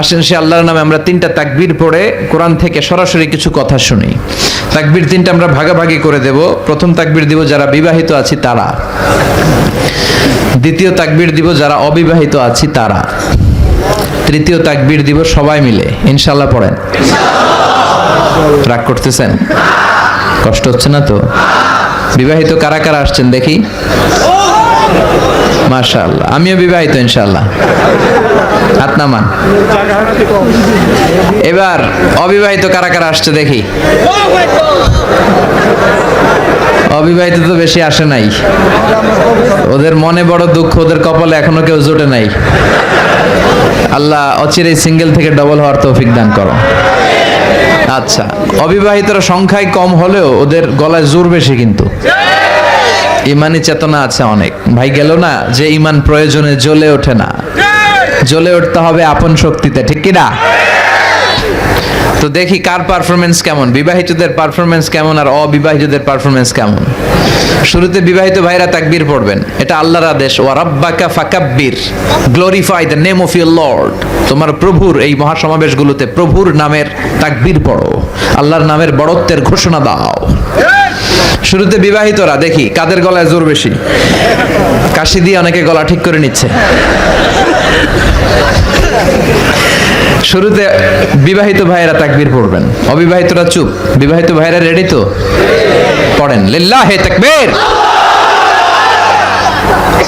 আসেন সে আল্লাহর নামে আমরা তিনটা তাকবীর পড়ে কোরআন থেকে সরাসরি কিছু কথা শুনি। তাকবীর তিনটা আমরা ভাগাভাগি করে দেব। প্রথম তাকবীর দিব যারা বিবাহিত আছি তারা, দ্বিতীয় তাকবীর দিব যারা অবিবাহিত আছি তারা, তৃতীয় তাকবীর দিব সবাই মিলে। ইনশাআল্লাহ পড়েন। রাগ করতেছেন? কষ্ট হচ্ছে না তো? বিবাহিত কারা কারা আসছেন দেখি? মাশাআল্লাহ, আমিও বিবাহিত ইনশাআল্লাহ। হাত নামান। এবার অবিবাহিত কারা কারা আসছে দেখি? অবিবাহিত তো বেশি আসে নাই, ওদের মনে বড় দুঃখ, ওদের কপালে এখনো কেউ জোটে নাই। আল্লাহ অচিরেই সিঙ্গেল থেকে ডবল হওয়ার তৌফিক দান করো। আচ্ছা, অবিবাহিতরা সংখ্যায় কম হলেও ওদের গলায় জোর বেশি, কিন্তু ইমানি চেতনা আছে অনেক। ভাই গেল না যে ইমান প্রয়োজনে জ্বলে ওঠে না, জ্বলে উঠতে হবে আপন শক্তিতে, ঠিক কি না? তো দেখি কার পারফরমেন্স কেমন, বিবাহিতদের পারফরমেন্স কেমন আর অবিবাহিতদের পারফরমেন্স কেমন। শুরুতে বিবাহিত ভাইরা তাকবীর পড়বেন, এটা আল্লাহর আদেশ। ওয়া রাব্বাকা ফাকাব্বির, glorify the name of your lord. তোমার প্রভুর এই মহাসমাবেশগুলোতে প্রভুর নামের তাকবীর পড়ো, আল্লাহর নামের বড়ত্বের ঘোষণা দাও। শুরুতে বিবাহিতরা দেখি কাদের গলায় জোর বেশি। কাশি দিয়ে অনেকে গলা ঠিক করে নিচ্ছে। শুরুতে বিবাহিত ভাইয়েরা তাকবীর পড়বেন, অবিবাহিতরা চুপ। বিবাহিত ভাইয়েরা রেডি তো? পড়েন লিল্লাহি তাকবীর।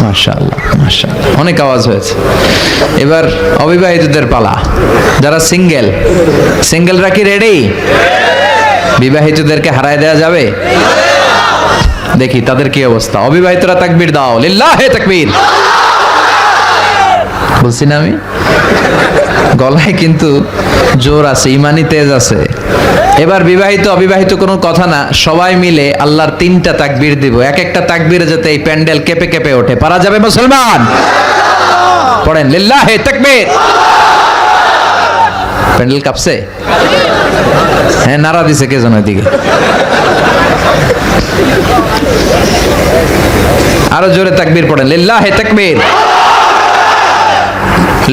মাশাআল্লাহ মাশাআল্লাহ, অনেক আওয়াজ হয়েছে। এবার অবিবাহিতদের পালা। যারা সিঙ্গেল, সিঙ্গেলরা কি রেডি? বিবাহিতদেরকে হারায় দেওয়া যাবে? দেখি তাদের কি অবস্থা। অবিবাহিতরা তাকবীর দাও, লিল্লাহি তাকবীর। বলছি না আমি, গলায় কিন্তু জোর আছে, ইমানি তেজ আছে। এবার বিবাহিত অবিবাহিত কোনো কথা না, সবাই মিলে আল্লাহর তিনটা তাকবীর দিব। এক একটা তাকবীরে যাতে এই প্যান্ডেল কেঁপে কেঁপে ওঠে। পারা যাবে মুসলমান? পড়েন লিল্লাহি তাকবীর। প্যান্ডেল কাঁপছে? হ্যাঁ, নারা দিছে কে যেন এদিকে। আরো জোরে তাকবীর পড়েন, লিল্লাহি তাকবীর,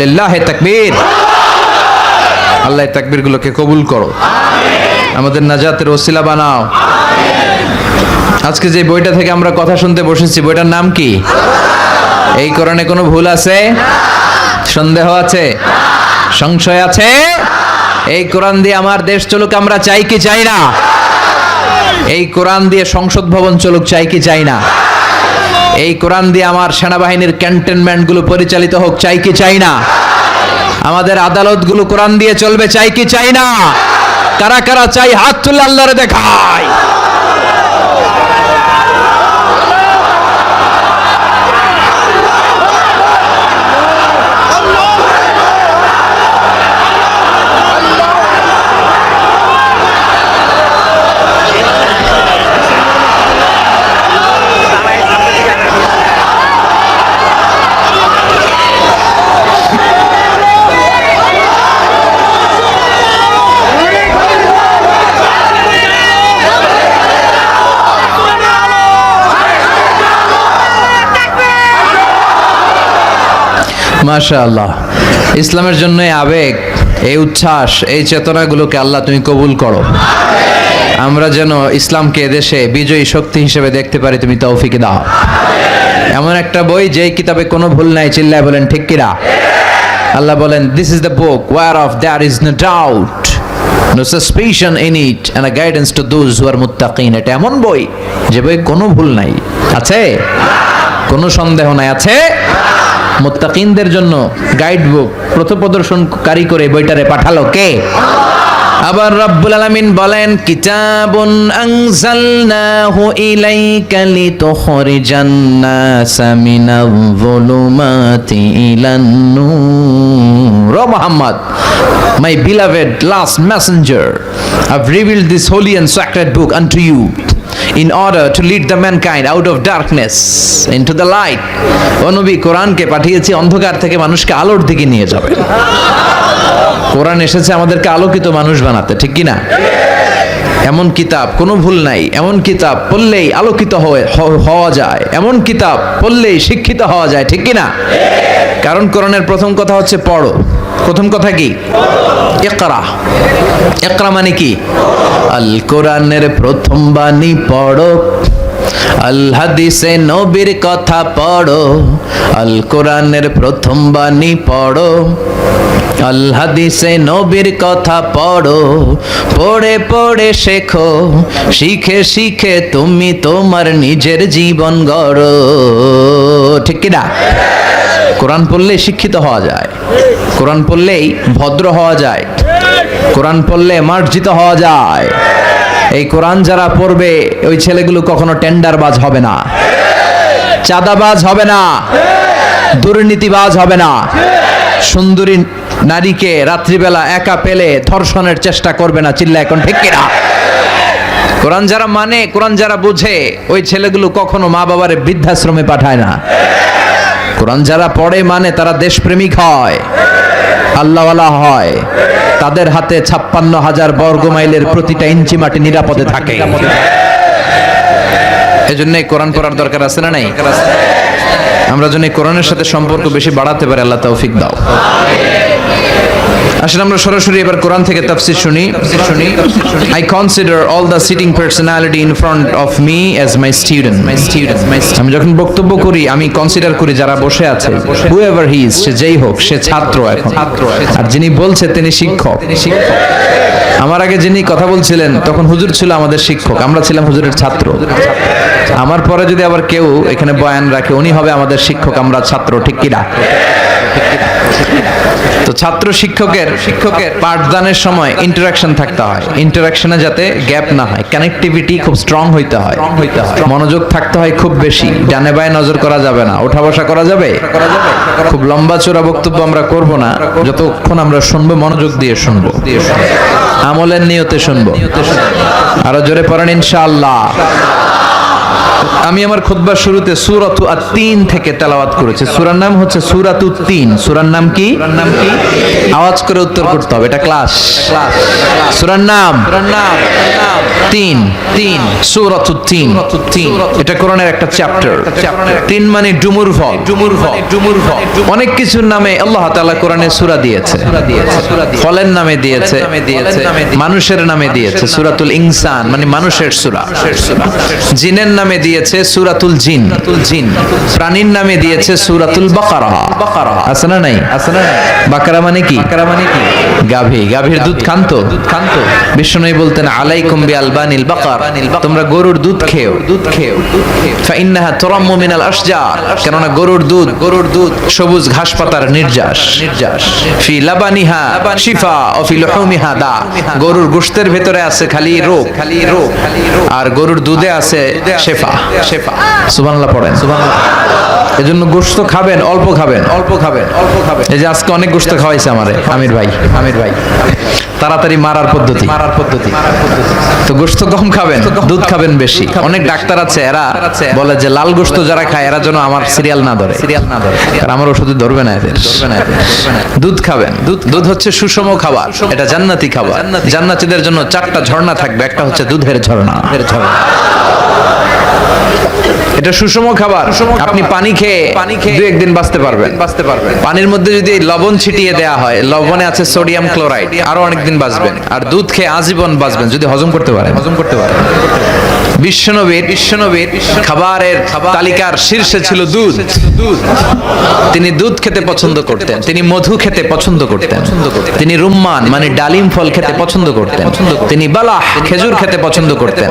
লিল্লাহি তাকবীর। আল্লাহ তাকবীরগুলোকে কবুল করো, আমাদের নাজাতের ওসিলা বানাও। আজকে যে বইটা থেকে আমরা কথা শুনতে বসেছি, বইটার নাম কি? এই কোরআনে কোনো ভুল আছে? সন্দেহ আছে? সংশয় আছে? এই কোরআন দিয়ে আমার দেশ চলুক আমরা চাই কি চাই না? এই কোরআন দিয়ে সংসদ ভবন চলুক চাই কি চাই না? এই কোরআন দিয়ে আমার সেনাবাহিনীর ক্যান্টনমেন্ট গুলো পরিচালিত হোক চাই কি চাই না? আমাদের আদালত গুলো কোরআন দিয়ে চলবে চাই কি চাই না? কারা কারা চাই হাত তুলে আল্লাহরে দেখায়। মাশাআল্লাহ, ইসলামের জন্য এই আবেগ, এই উচ্ছ্বাস, এই চেতনাগুলোকে আল্লাহ তুমি কবুল করো। আমরা যেন ইসলামকে এদেশে বিজয়ী শক্তি হিসেবে দেখতে পারি, তুমি তৌফিক দাও। এমন একটা বই যেই কিতাবে কোনো ভুল নাই, চিল্লায় বলেন ঠিক কিনা? আল্লাহ বলেন, this is the book whereof there is no doubt, no suspicion in it, and a guidance to those who are muttaqin. এটা এমন বই যে বই কোনো ভুল নাই, আছে কোনো সন্দেহ নাই, আছে মুত্তাকিনদের জন্য গাইড বুক, পথপ্রদর্শনকারী করে বইটারে পাঠালো কে? আবার রব্বুল আলামিন বলেন, কিতাবুন আনজালনাহু ইলাইকা লিতুখরিজান নাসা মিনাল যুলুমাতি ইলান নূর। ও Muhammad, my beloved last messenger, I've revealed this holy and sacred book unto you in order to lead the mankind out of darkness into the light. ও নবী, কোরআনকে পাঠিয়েছি অন্ধকার থেকে মানুষকে আলোর দিকে নিয়ে যাবে। কোরআন এসেছে আমাদেরকে আলোকিত মানুষ বানাতে, ঠিক কি না? এমন কিতাব কোনো ভুল নাই, এমন কিতাব পড়লেই আলোকিত হওয়া যায়, এমন কিতাব পড়লেই শিক্ষিত হওয়া যায়, ঠিক কি না? কারণ কোরআনের প্রথম কথা হচ্ছে পড়ো। প্রথম কথা কি? ইকরা। ইকরা মানে কি? আল কোরআনের প্রথম বাণী পড়ো, আল হাদিসে নবীর কথা পড়ো, আল কোরআনের প্রথম বাণী পড়ো, আল হাদিসে নবীর কথা পড়ো, পড়ে পড়ে শেখো, শিখে শিখে তুমি তোমার নিজের জীবন গড়ো, ঠিক কি না? কোরআন পড়লে শিক্ষিত হওয়া যায়, কোরআন পড়লেই ভদ্র হওয়া যায়, কোরআন পড়লে মার্জিত হওয়া যায়। এই কোরআন যারা পড়বে ওই ছেলেগুলো কখনো টেন্ডারবাজ হবে না, চাঁদাবাজ হবে না, দুর্নীতিবাজ হবে না, সুন্দরী নারীকে রাত্রিবেলা একা পেলে ধর্ষণের চেষ্টা করবে না। চিল্লা এখন ঠিক কিনা? কোরআন যারা মানে, কোরআন যারা বুঝে, ওই ছেলেগুলো কখনো মা বাবারে বৃদ্ধাশ্রমে পাঠায় না। কোরআন যারা পড়ে মানে তারা দেশপ্রেমিক হয়, আল্লাহওয়ালা হয়, তাদের হাতে 56,000 বর্গ মাইলের প্রতিটা ইঞ্চি মাটি নিরাপদে থাকে। এজন্য কোরআন পড়ার দরকার আছে না নাই? আমরা যেন কোরআনের সাথে সম্পর্ক বেশি বাড়াতে পারি, আল্লাহ তৌফিক দাও। আসলে আমরা সরাসরি এবার কোরআন থেকে তাফসীর শুনি। I consider all the sitting personality in front of me as my student. আমি যখন বক্তব্য করি আমি কনসিডার করি যারা বসে আছে, whoever he is, সে যেই হোক, সে ছাত্র এখন, আর যিনি বলছে তিনি শিক্ষক। আমার আগে যিনি কথা বলছিলেন তখন হুজুর ছিল আমাদের শিক্ষক, আমরা ছিলাম হুজুরের ছাত্র। আমার পরে যদি আবার কেউ এখানে বয়ান রাখে উনি হবে আমাদের শিক্ষক, আমরা ছাত্র, ঠিক কিনা? তো ছাত্র শিক্ষকের পাঠদানের সময় ইন্টারাকশন থাকতে হয়, ইন্টারাকশনে যাতে গ্যাপ না হয়, কানেক্টিভিটি খুব স্ট্রং হইতে হয়, মনোযোগ থাকতে হয় খুব বেশি, ডানে বায়ে নজর করা যাবে না, ওঠা বসা করা যাবে, খুব লম্বা চোরা বক্তব্য আমরা করব না, যতক্ষণ আমরা শুনবো মনোযোগ দিয়ে শুনবো, আমলের নিয়তে শুনবো। আরো জোরে পড়েন ইনশাআল্লাহ। আমি আমার খুতবার শুরুতে সূরাতু আত-তিন থেকে তেলাওয়াত করেছি। সূরার নাম হচ্ছে সূরাতু তিন। সূরার নাম কি? আওয়াজ করে উত্তর করতে হবে, এটা ক্লাস। সূরার নাম তিন, সূরাতু তিন। এটা কোরআনের একটা চ্যাপ্টার। তিন মানে ডুমুর ফল। অনেক কিছুর নামে আল্লাহ তাআলা কোরআনে সূরা দিয়েছে। ফলের নামে দিয়েছে, মানুষের নামে দিয়েছে সূরাতুল ইনসান মানে মানুষের সূরা। জিনের নামে দিয়েছে সূরাতুল জিন, প্রাণীর নামে দিয়েছে সূরাতুল বাকারা। আছে না নাই? বাকারা মানে কি? গাভী, গাভীর দুধ খানতো। বিষ্ণু বলতেন আলাইকুম বিআলবানিল বাকার, তোমরা গরুর দুধ খেও, ফাইন্নাহা তুরাম্মু মিনাল আশজার, কেননা গরুর দুধ সবুজ ঘাস পাতার নির্যাস। ফি লাবানিহা শিফা ও ফি লুহুমিহা দা, গরুর গোশতের ভেতরে আছে খালি রোগ, আর গরুর দুধে আছে শেফা। সুবহানাল্লাহ পড়েন। এজন্য গোশত খাবেন, অল্প খাবেন। এই যে আজকে অনেক গোশত খাওয়াইছে আমারে আমির ভাই, তাড়াতাড়ি মারার পদ্ধতি। তো গোশত কম খাবেন, দুধ খাবেন বেশি। অনেক ডাক্তার আছে এরা বলে যে লাল গোশত যারা খায় এরা যেন আমার সিরিয়াল না ধরে, আর আমার ওষুধে ধরবে না এদের। দুধ খাবেন, দুধ হচ্ছে সুষম খাবার, এটা জান্নাতি খাবার। জান্নাতীদের জন্য 4টা ঝর্ণা থাকবে, একটা হচ্ছে দুধের ঝর্ণা। এটা সুষম খাবার। আপনি পানি খেয়ে 2-1 দিন বাঁচতে পারবেন। পানির মধ্যে যদি লবণ ছিটিয়ে দেয়া হয়, লবণে আছে সোডিয়াম ক্লোরাইড, আরো অনেক দিন বাঁচবেন। আর দুধ খেয়ে আজীবন বাঁচবেন যদি হজম করতে পারেন। বিশ্বনবীর খাবারের তালিকার শীর্ষে ছিল দুধ। তিনি দুধ খেতে পছন্দ করতেন, তিনি মধু খেতে পছন্দ করতেন, তিনি রুম্মান মানে ডালিম ফল খেতে পছন্দ করতেন, তিনি বালাহ খেজুর খেতে পছন্দ করতেন,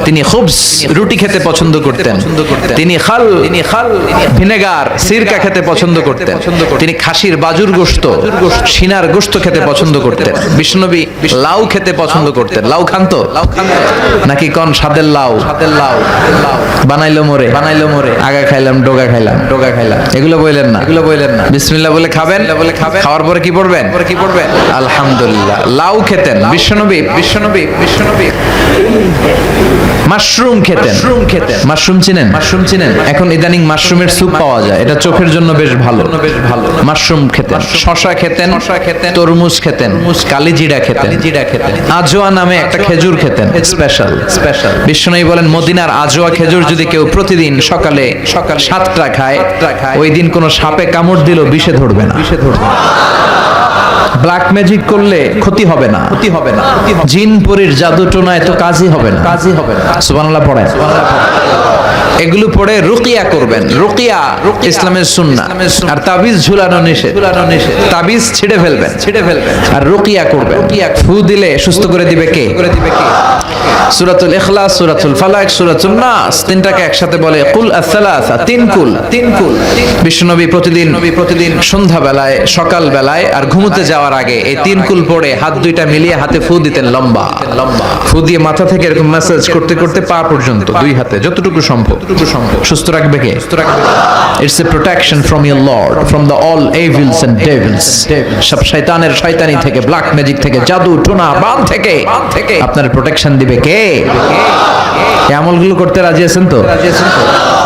তিনি খুবস রুটি খেতে পছন্দ করতেন, তিনি খাল ভিনেগার সিরকা খেতে পছন্দ করতেন, তিনি খাসির বাজুর গোশত সিনার গোশত খেতে পছন্দ করতেন। বিষ্ণুনবী লাউ খেতে পছন্দ করতেন। লাউ খানতো নাকি কোন স্বাদের লাউ বানাইলো মোরে, আগা খাইলাম ডোগা খাইলাম, এগুলো বললেন না, বিসমিল্লাহ বলে খাবেন। খাওয়ার পরে কি পড়বেন? আলহামদুলিল্লাহ। লাউ খেতেন বিশ্বনবী। মাশরুম খেতেন। মাশরুম চিনেন? এখন ইদানিং মাশরুমের স্যুপ পাওয়া যায়, এটা চোখের জন্য বেশ ভালো। মাশরুম খেতেন, শশা খেতেন, তরমুজ খেতেন, কালিজিরা খেতেন, আজোয়া নামে একটা খেজুর খেতেন, স্পেশাল। বিশ্বনবী বলেন মদিনার আজোয়া খেজুর যদি কেউ প্রতিদিন সকালে 7টা খায়, ওই দিন কোনো সাপে কামড় দিলেও বিষে ধরবে না। ব্ল্যাক ম্যাজিক করলে ক্ষতি হবে না। জিন পরীর জাদু টোনায় তো কাজই হবে না। সুবহানাল্লাহ পড়েন। এগুলো পড়ে রুকিয়া করবেন। রুকিয়া ইসলামের সুন্নাহ। আর তাবিজ ঝুলানো নিষেধ। তাবিজ ছিঁড়ে ফেলবেন আর রুকিয়া করবেন। ফু দিলে সুস্থ করে দিবে কে? সূরাতুল ইখলাস, সূরাতুল ফালাক, সূরাতুন নাস, তিনটাকে একসাথে বলে কুল আস-সালাসা, তিন কুল। বিশ্বনবী প্রতিদিন সন্ধ্যা বেলায়, সকাল বেলায় আর ঘুমোতে যাওয়ার আগে এই তিন কুল পড়ে হাত দুইটা মিলিয়ে হাতে ফু দিতেন, লম্বা ফু দিয়ে মাথা থেকে এরকম ম্যাসাজ করতে করতে পা পর্যন্ত, দুই হাতে যতটুকু সম্ভব। সুস্থ রাখবে কে? It's a protection from your lord, from the all evils and devils. সব শয়তানি থেকে, ব্ল্যাক ম্যাজিক থেকে, জাদু টোনা বান থেকে আপনার প্রোটেকশন দিবে কে? এই আমলগুলো করতে রাজি আছেন তো?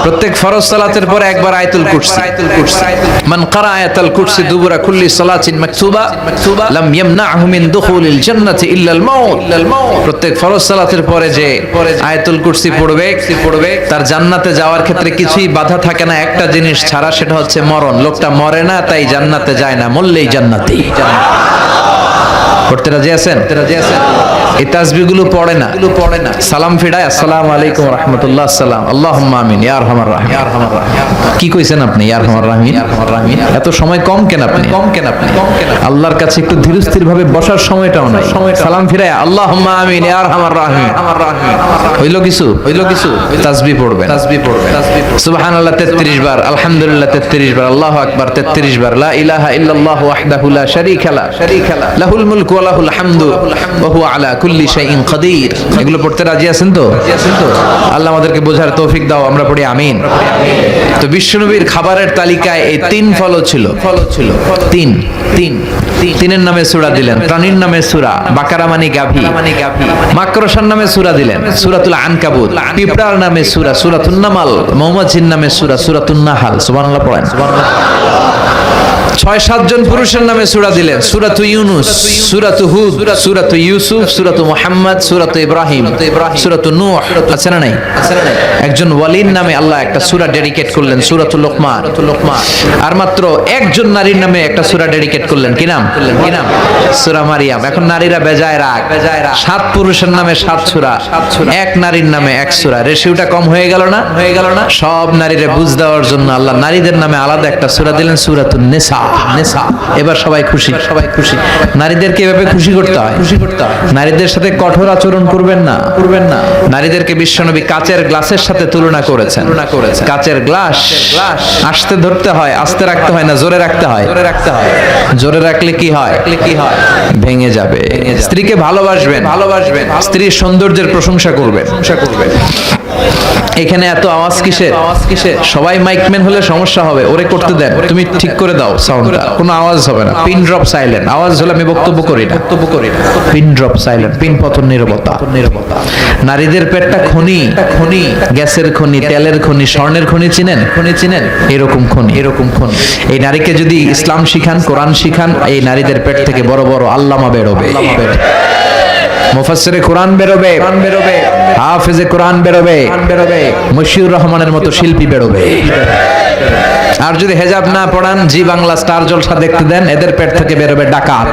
প্রত্যেক ফরজ সালাতের পরে একবার আয়াতুল কুরসি। মান ক্বারা আয়াতুল কুরসি দুবুরা কুল্লি সালাতিন মাকতুবা লাম ইয়ামনাহু মিন দুখুলিল জান্নাতি ইল্লা আল মাউত। প্রত্যেক ফরজ সালাতের পরে যে আয়াতুল কুরসি পড়বে তার জান্নাতে যাওয়ার ক্ষেত্রে কিছুই বাধা থাকে না, একটা জিনিস ছাড়া, সেটা হচ্ছে মরণ। লোকটা মরে না তাই জান্নাতে যায় না, মরলেই জান্নাতি। পড়তে রাজি আছেন? এই তাসবিহগুলো পড়ে না, সালাম ফিরায় আসসালামু আলাইকুম ওয়া রাহমাতুল্লাহ, আসসালাম, আল্লাহুম্মা আমিন, ইয়া আরহামার রাহিম। কি কইছেন আপনি? ইয়া আরহামার রাহিম। এত সময় কম কেন আপনি? আল্লাহর কাছে একটু ধীরস্থির ভাবে বসার সময়টাও নাই। সালাম ফিরায় আল্লাহুম্মা আমিন, ইয়া আরহামার রাহিম। হইলো কিছু তাসবিহ পড়বেন। সুবহানাল্লাহ 33 বার, আলহামদুলিল্লাহ 33 বার, আল্লাহু আকবার 33 বার, লা ইলাহা ইল্লাল্লাহু ওয়াহদাহু লা শারীকা লা, লাহুল মুলকু ওয়া লাহুল হামদু ওয়া হুয়া আলা কুল্লি শাইইন কাদির। এগুলো পড়তে রাজি আছেন তো? আল্লাহ আমাদেরকে বোঝার তৌফিক দাও, আমরা পড়ি আমিন। তো বিশ্বনবীর খাবারের তালিকায় এই তিন ফল ছিল। তিনের নামে সূরা দিলেন, প্রাণীর নামে সূরা, বাকারা মানে গাভী, মাকড়সার নামে সূরা দিলেন, সূরাতুল আনকাবুত, পিঁপড়ার নামে সূরা, সূরাতুন নামাল, মৌমাছির নামে সূরা, সূরাতুন নাহাল। সুবহানাল্লাহ পড়েন। 6-7 জন পুরুষের নামে সূরা দিলেন, সূরাতু ইউনুস, সূরাতু হুদ, সূরাতু ইউসুফ, সূরাতু মুহাম্মদ, সূরাতু ইব্রাহিম, সূরাতু নূহ। আছে না নাই? একজন ওয়ালির নামে আল্লাহ একটা সূরা ডেডিকেট করলেন, সূরাতুল লোকমান। আর মাত্র একজন নারীর নামে একটা সূরা ডেডিকেট করলেন, কি নাম? সূরা মারিয়াম। এখন নারীরা বেজায় রাগ, 7 পুরুষের নামে 7 সূরা, এক নারীর নামে 1 সূরা। রেশিওটা কম হয়ে গেল না? সব নারীরে বুঝ দেওয়ার জন্য আল্লাহ নারীদের নামে আলাদা একটা সূরা দিলেন, সূরাতুন নিসা। এবার সবাই খুশি। নারীদেরকে এভাবে খুশি করতে হয়। নারীদের সাথে কঠোর আচরণ করবেন না। নারীদেরকে বিশ্বনবী কাচের গ্লাসের সাথে তুলনা করেছেন। কাচের গ্লাস আস্তে ধরতে হয়, আস্তে রাখতে হয় না, জোরে রাখতে হয়। জোরে রাখলে কি হয়? ভেঙে যাবে। স্ত্রীকে ভালোবাসবেন, স্ত্রীর সৌন্দর্যের প্রশংসা করবেন। এখানে এত আওয়াজ কিসের? সবাই মাইকম্যান হলে সমস্যা হবে, ওরে করতে দেন, তুমি ঠিক করে দাও সাউন্ডটা, কোনো আওয়াজ হবে না। Pin drop silent. আওয়াজ হলে আমি বক্তব্য করি না। পিন ড্রপ সাইলেন্ট, পিন পতন নীরবতা। নারীদের পেটটা খনি, গ্যাসের খনি, তেলের খনি, স্বর্ণের খনি। চিনেন? এরকম খনি। এই নারীকে যদি ইসলাম শিখান, কোরআন শিখান, এই নারীদের পেট থেকে বড় বড় আল্লামা বেরোবে, মুফাসসিরে কোরআন বেরোবে, হাফেজে কোরআন বেরোবে, মশিউর রহমানের মতো শিল্পী বেরোবে। আর যদি হেজাব না পড়ান, জি বাংলা স্টার জলসা দেখতে দেন, এদের পেট থেকে বেরোবে ডাকাত,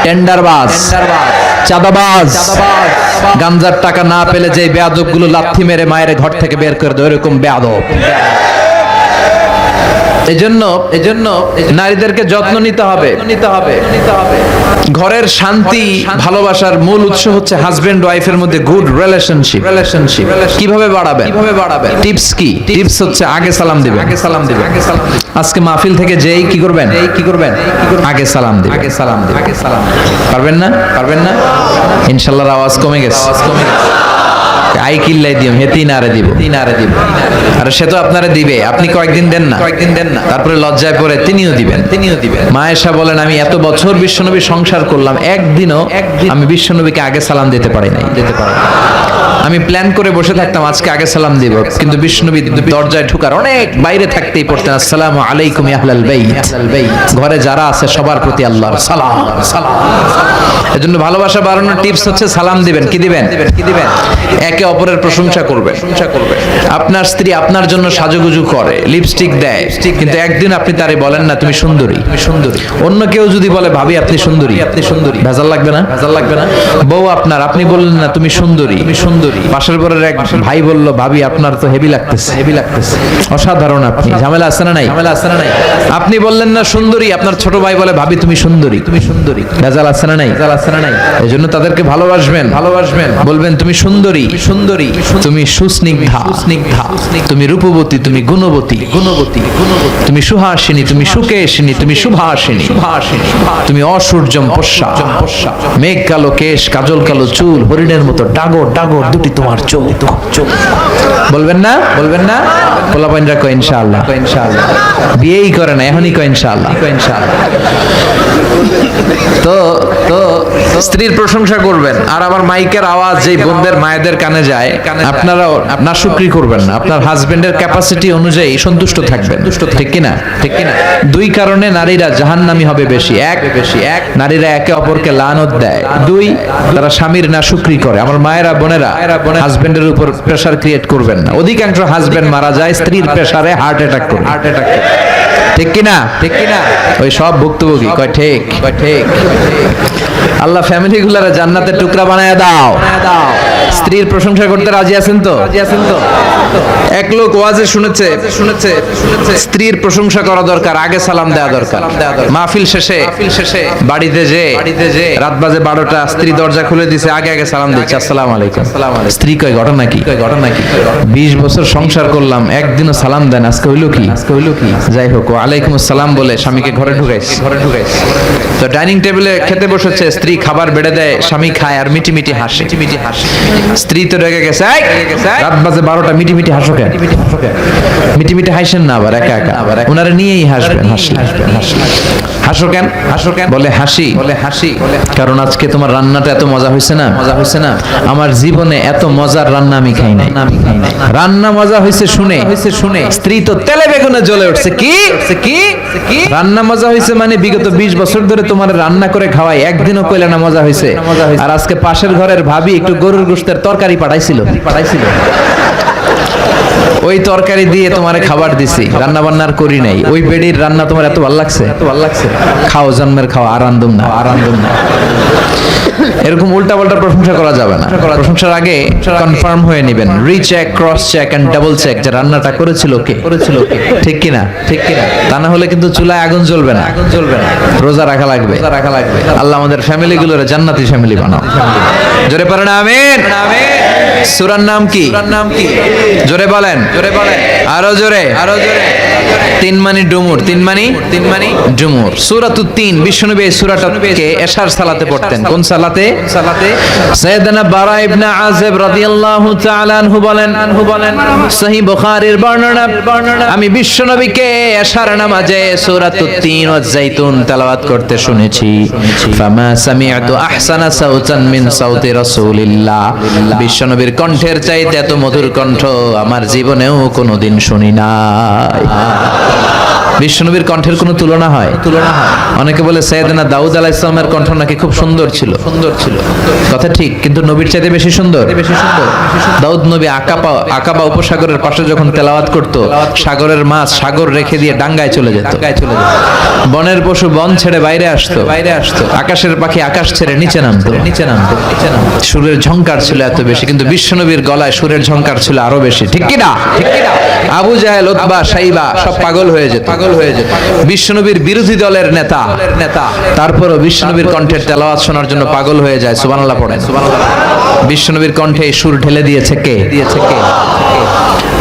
টেন্ডারবাজ, চাঁদাবাজ, গাঞ্জার টাকা না পেলে যে বেয়াদব গুলো লাথি মেরে মায়ের ঘর থেকে বের করে দেয়, এরকম বেয়াদব। এজন্য নারীদেরকে যত্ন নিতে হবে। ঘরের শান্তি, ভালোবাসার মূল উৎস হচ্ছে হাজবেন্ড ওয়াইফের মধ্যে গুড রিলেশনশিপ। কিভাবে বাড়াবেন? টিপস কি? টিপস হচ্ছে আগে সালাম দিবেন। আজকে মাহফিল থেকে যেই কি করবেন? আগে সালাম দিবেন। পারবেন না? ইনশাআল্লাহ আওয়াজ কমে গেছে। আই কিল্লাই দিও, হে তিনারে দিব। আর সে তো আপনারে দিবে, আপনি কয়েকদিন দেন না, তারপরে লজ্জায় পড়ে তিনিও দিবেন। মা আয়েশা বলেন, আমি এত বছর বিশ্বনবী সংসার করলাম, একদিনও আমি বিশ্বনবীকে আগে সালাম দিতে পারি নাই। আমি প্ল্যান করে বসে থাকতাম আজকে আগে সালাম দিব, কিন্তু বিশ্বনবী দরজায় ঢোকার অনেক বাইরে থাকতেই পড়তেন আসসালামু আলাইকুম ইয়া আহলাল বাইত। ঘরে যারা আছে সবার প্রতি আল্লাহর সালাম। এজন্য ভালোবাসা বাড়ানোর টিপস হচ্ছে সালাম দিবেন। কি দিবেন? একে অপরের প্রশংসা করবেন। আপনার স্ত্রী আপনার জন্য সাজুগুজু করে, লিপস্টিক দেয়, কিন্তু একদিন আপনি তারে বলেন না তুমি সুন্দরী। অন্য কেউ যদি বলে ভাবি আপনি সুন্দরী, ভেজাল লাগবে না? বউ আপনার, আপনি বললেন না তুমি সুন্দরী। পাশের ঘরের এক ভাই বলল ভাবি আপনার তো হেভি লাগতেছে। অসাধারণ, আপনি ঝামেলা আছে না নাই? আপনি বললেন না সুন্দরী, আপনার ছোট ভাই বলে ভাবি তুমি সুন্দরী। ভেজাল আছে না নাই? এই জন্য তাদেরকে ভালোবাসবেন, বলবেন তুমি সুন্দরী, তুমি সুস্নিগ্ধা, তুমি রূপবতী, তুমি গুণবতী, তুমি সুহাসিনী, তুমি সুকেশিনী, তুমি শুভাসিনী, তুমি অসূর্যম পশ্চা, মেঘ কালো কেশ, কাজল কালো চুল, হরিণের মতো ডাগর দুটি তোমার চোখ। বলবেন না? পোলাপাইনরা কয় ইনশাআল্লাহ। বিয়েই করে না, এখনই কয় ইনশাআল্লাহ। তো স্ত্রীর প্রশংসা করবেন। আর আমার মাইকের আওয়াজ যেই বোনদের মায়েদের কানে যায়, আপনারা নাশুকরি করবেন না, আপনার হাজবেন্ডের ক্যাপাসিটি অনুযায়ী সন্তুষ্ট থাকবেন। ঠিক কিনা? দুই কারণে নারীরা জাহান্নামী হবে বেশি। এক, নারীরা একে অপরকে লানত দেয়। দুই, তারা স্বামীর নাশুকরি করে। আমার মায়েরা, বোনেরা, হাজবেন্ডের উপর প্রেসার ক্রিয়েট করবেন না। অধিকাংশ হাজবেন্ড মারা যায় স্ত্রীর প্রেসারে, হার্ট অ্যাটাক করে। ঠিক কিনা? ওই সব ভুক্তভোগী কয় ঠিক। আল্লাহ ফ্যামিলি গুলারে জান্নাতের টুকরা বানায় দাও। স্ত্রীর প্রশংসা করতে রাজি আছেন তো? এক লোক ওয়াজে শুনেছে স্ত্রীর প্রশংসা করা দরকার, আগে সালাম দেওয়া দরকার। মাহফিল শেষে বাড়িতে যে রাত বাজে 12টা, স্ত্রী দরজা খুলে দিছে, আগে সালাম দিচ্ছে আসসালামু আলাইকুম। স্ত্রী কয় ঘটনা কি? 20 বছর সংসার করলাম, একদিনও সালাম দেন, আজকে হইলো কি? যাই হোক, ওয়ালাইকুম আসসালাম বলে স্বামীকে ঘরে ঢুকাইছে। তো ডাইনিং টেবিলে খেতে বসেছে, স্ত্রী খাবার বেড়ে দেয়, স্বামী খায় আর মিটি হাসে। স্ত্রী তো রেগে গেছে, রাত বাজে 12টা, মিটি হাসো কেন? মিটি হাসেন না আবার একা ওনারা নিয়েই হাসবেন। হাসো কেন? বলে হাসি কারণ আজকে তোমার রান্নাটা এত মজা হয়েছে না। আমার জীবনে এত মজার রান্না আমি খাই নাই। রান্না মজা হয়েছে শুনে স্ত্রী তো তেলে বেগুনে জ্বলে উঠছে। কি রান্না মজা হয়েছে মানে বিগত 20 বছর ধরে তোমার রান্না করে খাওয়াই, একদিনও কইলে না মজা হয়েছে। আর আজকে পাশের ঘরের ভাবি একটু গরুর গোশতের তরকারি পাঠাইছিল। ওই তরকারি দিয়ে তোমারে খাবার দিছি, রান্না বান্নার করি নাই। ওই বেডির রান্না তোমার এত ভালো লাগছে? খাও, জন্মের খাও, আরান্দম না। এরকম উল্টা পাল্টা প্রশংসা করা যাবে না। প্রশংসার আগে কনফার্ম হয়ে নেবেন, recheck, cross check and double check যে রান্নাটা করেছিল কে। ঠিক কিনা? তা না হলে কিন্তু চুলায় আগুন জ্বলবে না। রোজা রাখা লাগবে। আল্লাহ আমাদের ফ্যামিলি গুলোরে জান্নাতি ফ্যামিলি বানাও। জোরে পড়েন আমিন। সূরার নাম কি? জোরে বলেন। আরো জোরে। তিন মানি ডুমুর। ডুমুর। সূরাতুত তিন। বিশ্বনবী এই সূরাটাকে এশার সালাতে পড়তেন। কোন সালাতে? সাইয়েদনা বারা ইবনে আযিব রাদিয়াল্লাহু তাআলা আনহু বলেন, সহিহ বুখারীর বর্ণনা, আমি বিশ্বনবীকে এশার নামাজে সূরাতুত তিন ওয়াজ যাইতুন তেলাওয়াত করতে শুনেছি। ফামা সামি'তু আহসানা সাউতান মিন সাউতি রাসূলিল্লাহ। বিশ্বনবীর কণ্ঠের চাইতে এত মধুর কণ্ঠ আমার জীবনেও কোনোদিন শুনি নাই। বিশ্বনবীর কণ্ঠের কোনো তুলনা হয়? অনেকে বলে সাইয়েদনা দাউদ আলাইহিস সালামের কণ্ঠ নাকি খুব সুন্দর ছিল। কথা ঠিক, কিন্তু নবীর চাইতে বেশি সুন্দর। দাউদ নবী আকাবা উপসাগরের পাশে যখন তেলাওয়াত করত, সাগরের মাছ সাগর রেখে দিয়ে ডাঙ্গায় চলে যেত। বনের পশু বন ছেড়ে বাইরে আসতো। আকাশের পাখি আকাশ ছেড়ে নিচে নামতো। সুরের ঝংকার ছিল এত বেশি, কিন্তু বিশ্বনবীর গলায় সুরের ঝংকার ছিল আরো বেশি। ঠিক কিনা? আবু জাহেল, উতবা, শাইবা সব পাগল হয়ে যেত। বিশ্বনবীর বিরোধী দলের নেতা, তারপরও বিশ্বনবীর কণ্ঠের তেলাওয়াত শোনার জন্য পাগল হয়ে যায়। সুবহানাল্লাহ পড়েন। বিশ্বনবীর কণ্ঠে সুর ঢেলে দিয়েছে কে?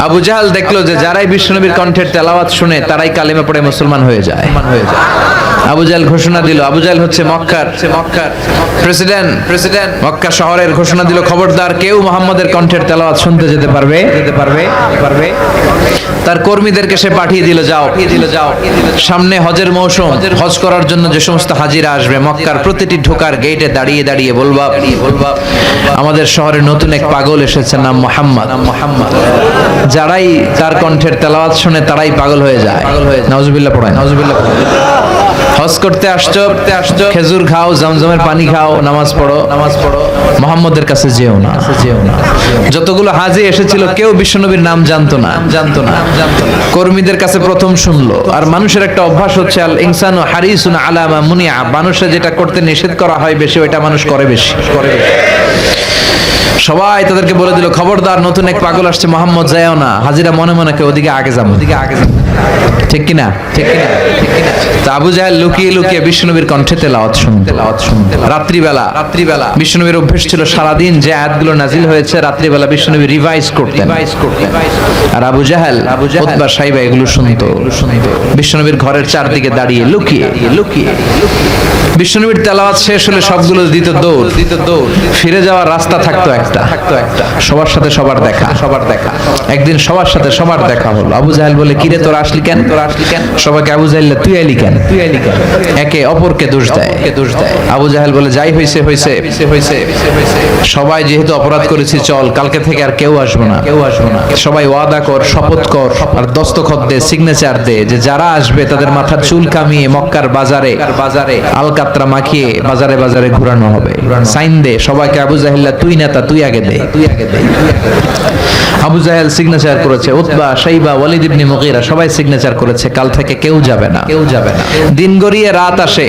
আবু জাহেল দেখলো যে যারাই বিশ্বনবীর কণ্ঠের তেলাওয়াত শুনে তারাই কালিমা পড়ে মুসলমান হয়ে যায়। আবু জাহেল ঘোষণা দিল, আবু জাহেল হচ্ছে মক্কার প্রেসিডেন্ট। মক্কা শহরের ঘোষণা দিল, খবরদার কেউ মুহাম্মদের কণ্ঠের তেলাওয়াত শুনতে যেতে পারবে। তার কর্মীদেরকে সে পাঠিয়ে দিল, যাও সামনে হজের মৌসুম, হজ করার জন্য যে সমস্ত হাজিরা আসবে মক্কার প্রতিটি ঢোকার গেটে দাঁড়িয়ে দাঁড়িয়ে বলবা আমাদের শহরে নতুন এক পাগল এসেছে, নাম মুহাম্মদ। যারাই তার কণ্ঠের তেলাওয়াত শুনে তারাই পাগল হয়ে যায়। নাউজুবিল্লাহ পড়ায়, নাউজুবিল্লাহ। হজ করতে আসছো, খেজুর খাও, জমজমের পানি খাও, নামাজ পড়ো, মুহাম্মদের কাছে যেও না। যতগুলো হাজি এসেছিল কেউ বিশ্বনবীর নাম জানতো না। কর্মীদের কাছে প্রথম শুনলো। আর মানুষের একটা অভ্যাস হচ্ছে আল ইনসানু হারিসুন আলা মা মুনিআ, মানুষের যেটা করতে নিষেধ করা হয় বেশি ওইটা মানুষ করে বেশি। সবাই তাদেরকে বলে দিল, খবরদার নতুন এক পাগল আসছে, মুহাম্মদ যায়ও না। হাজিরা মনে মনে কে ওদিকে আগে যাবো। ঠিক কিনা? তো আবু জাহেল লুকিয়ে লুকিয়ে বিশ্বনবীর কণ্ঠে তেলাওয়াত শুনতে। রাত্রিবেলা বিশ্বনবীর অভ্যেস ছিল সারাদিন যে আয়াতগুলো নাজিল হয়েছে রাত্রিবেলা বিশ্বনবী রিভাইজ করতেন। আর আবু জাহেল, উতবা, সাইবা এগুলো শুনতো বিশ্বনবীর ঘরের চারদিকে দাঁড়িয়ে লুকিয়ে। বিশ্বনবীর তেলাওয়াত শেষ হলে সবগুলো দিত দৌড়। ফিরে যাওয়ার রাস্তা থাকতো একটা, সবার সাথে সবার দেখা। একদিন সবার সাথে সবার দেখা হলো। আবু জাহেল বলে, কিরে তোরা আসলি কেন? সবাইকে আবু জাহেল, তুই আইলি কেন? একে অপরকে দোষ দেয়। আবু জাহেল বলে, যাই হইছে। সবাই যেহেতু অপরাধ করেছি, চল কালকে থেকে আর কেউ আসবো না। সবাই ওয়াদা কর, শপথ কর, আর দস্তখত দে, সিগনেচার দে যে যারা আসবে তাদের মাথার চুল কামিয়ে মক্কার বাজারে আলকাতরা মাখিয়ে বাজারে ঘুরানো হবে। সাইন দে সবাইকে। আবু জাহেল, তুই নেতা, তুই আগে দে। আবু জাহেল সিগনেচার করেছে, উতবা, সাইবা, ওয়ালিদ ইবনে মুগীরা সবাই সিগনেচার করেছে। কাল থেকে কেউ যাবে না। দিন গড়িয়ে রাত আসে।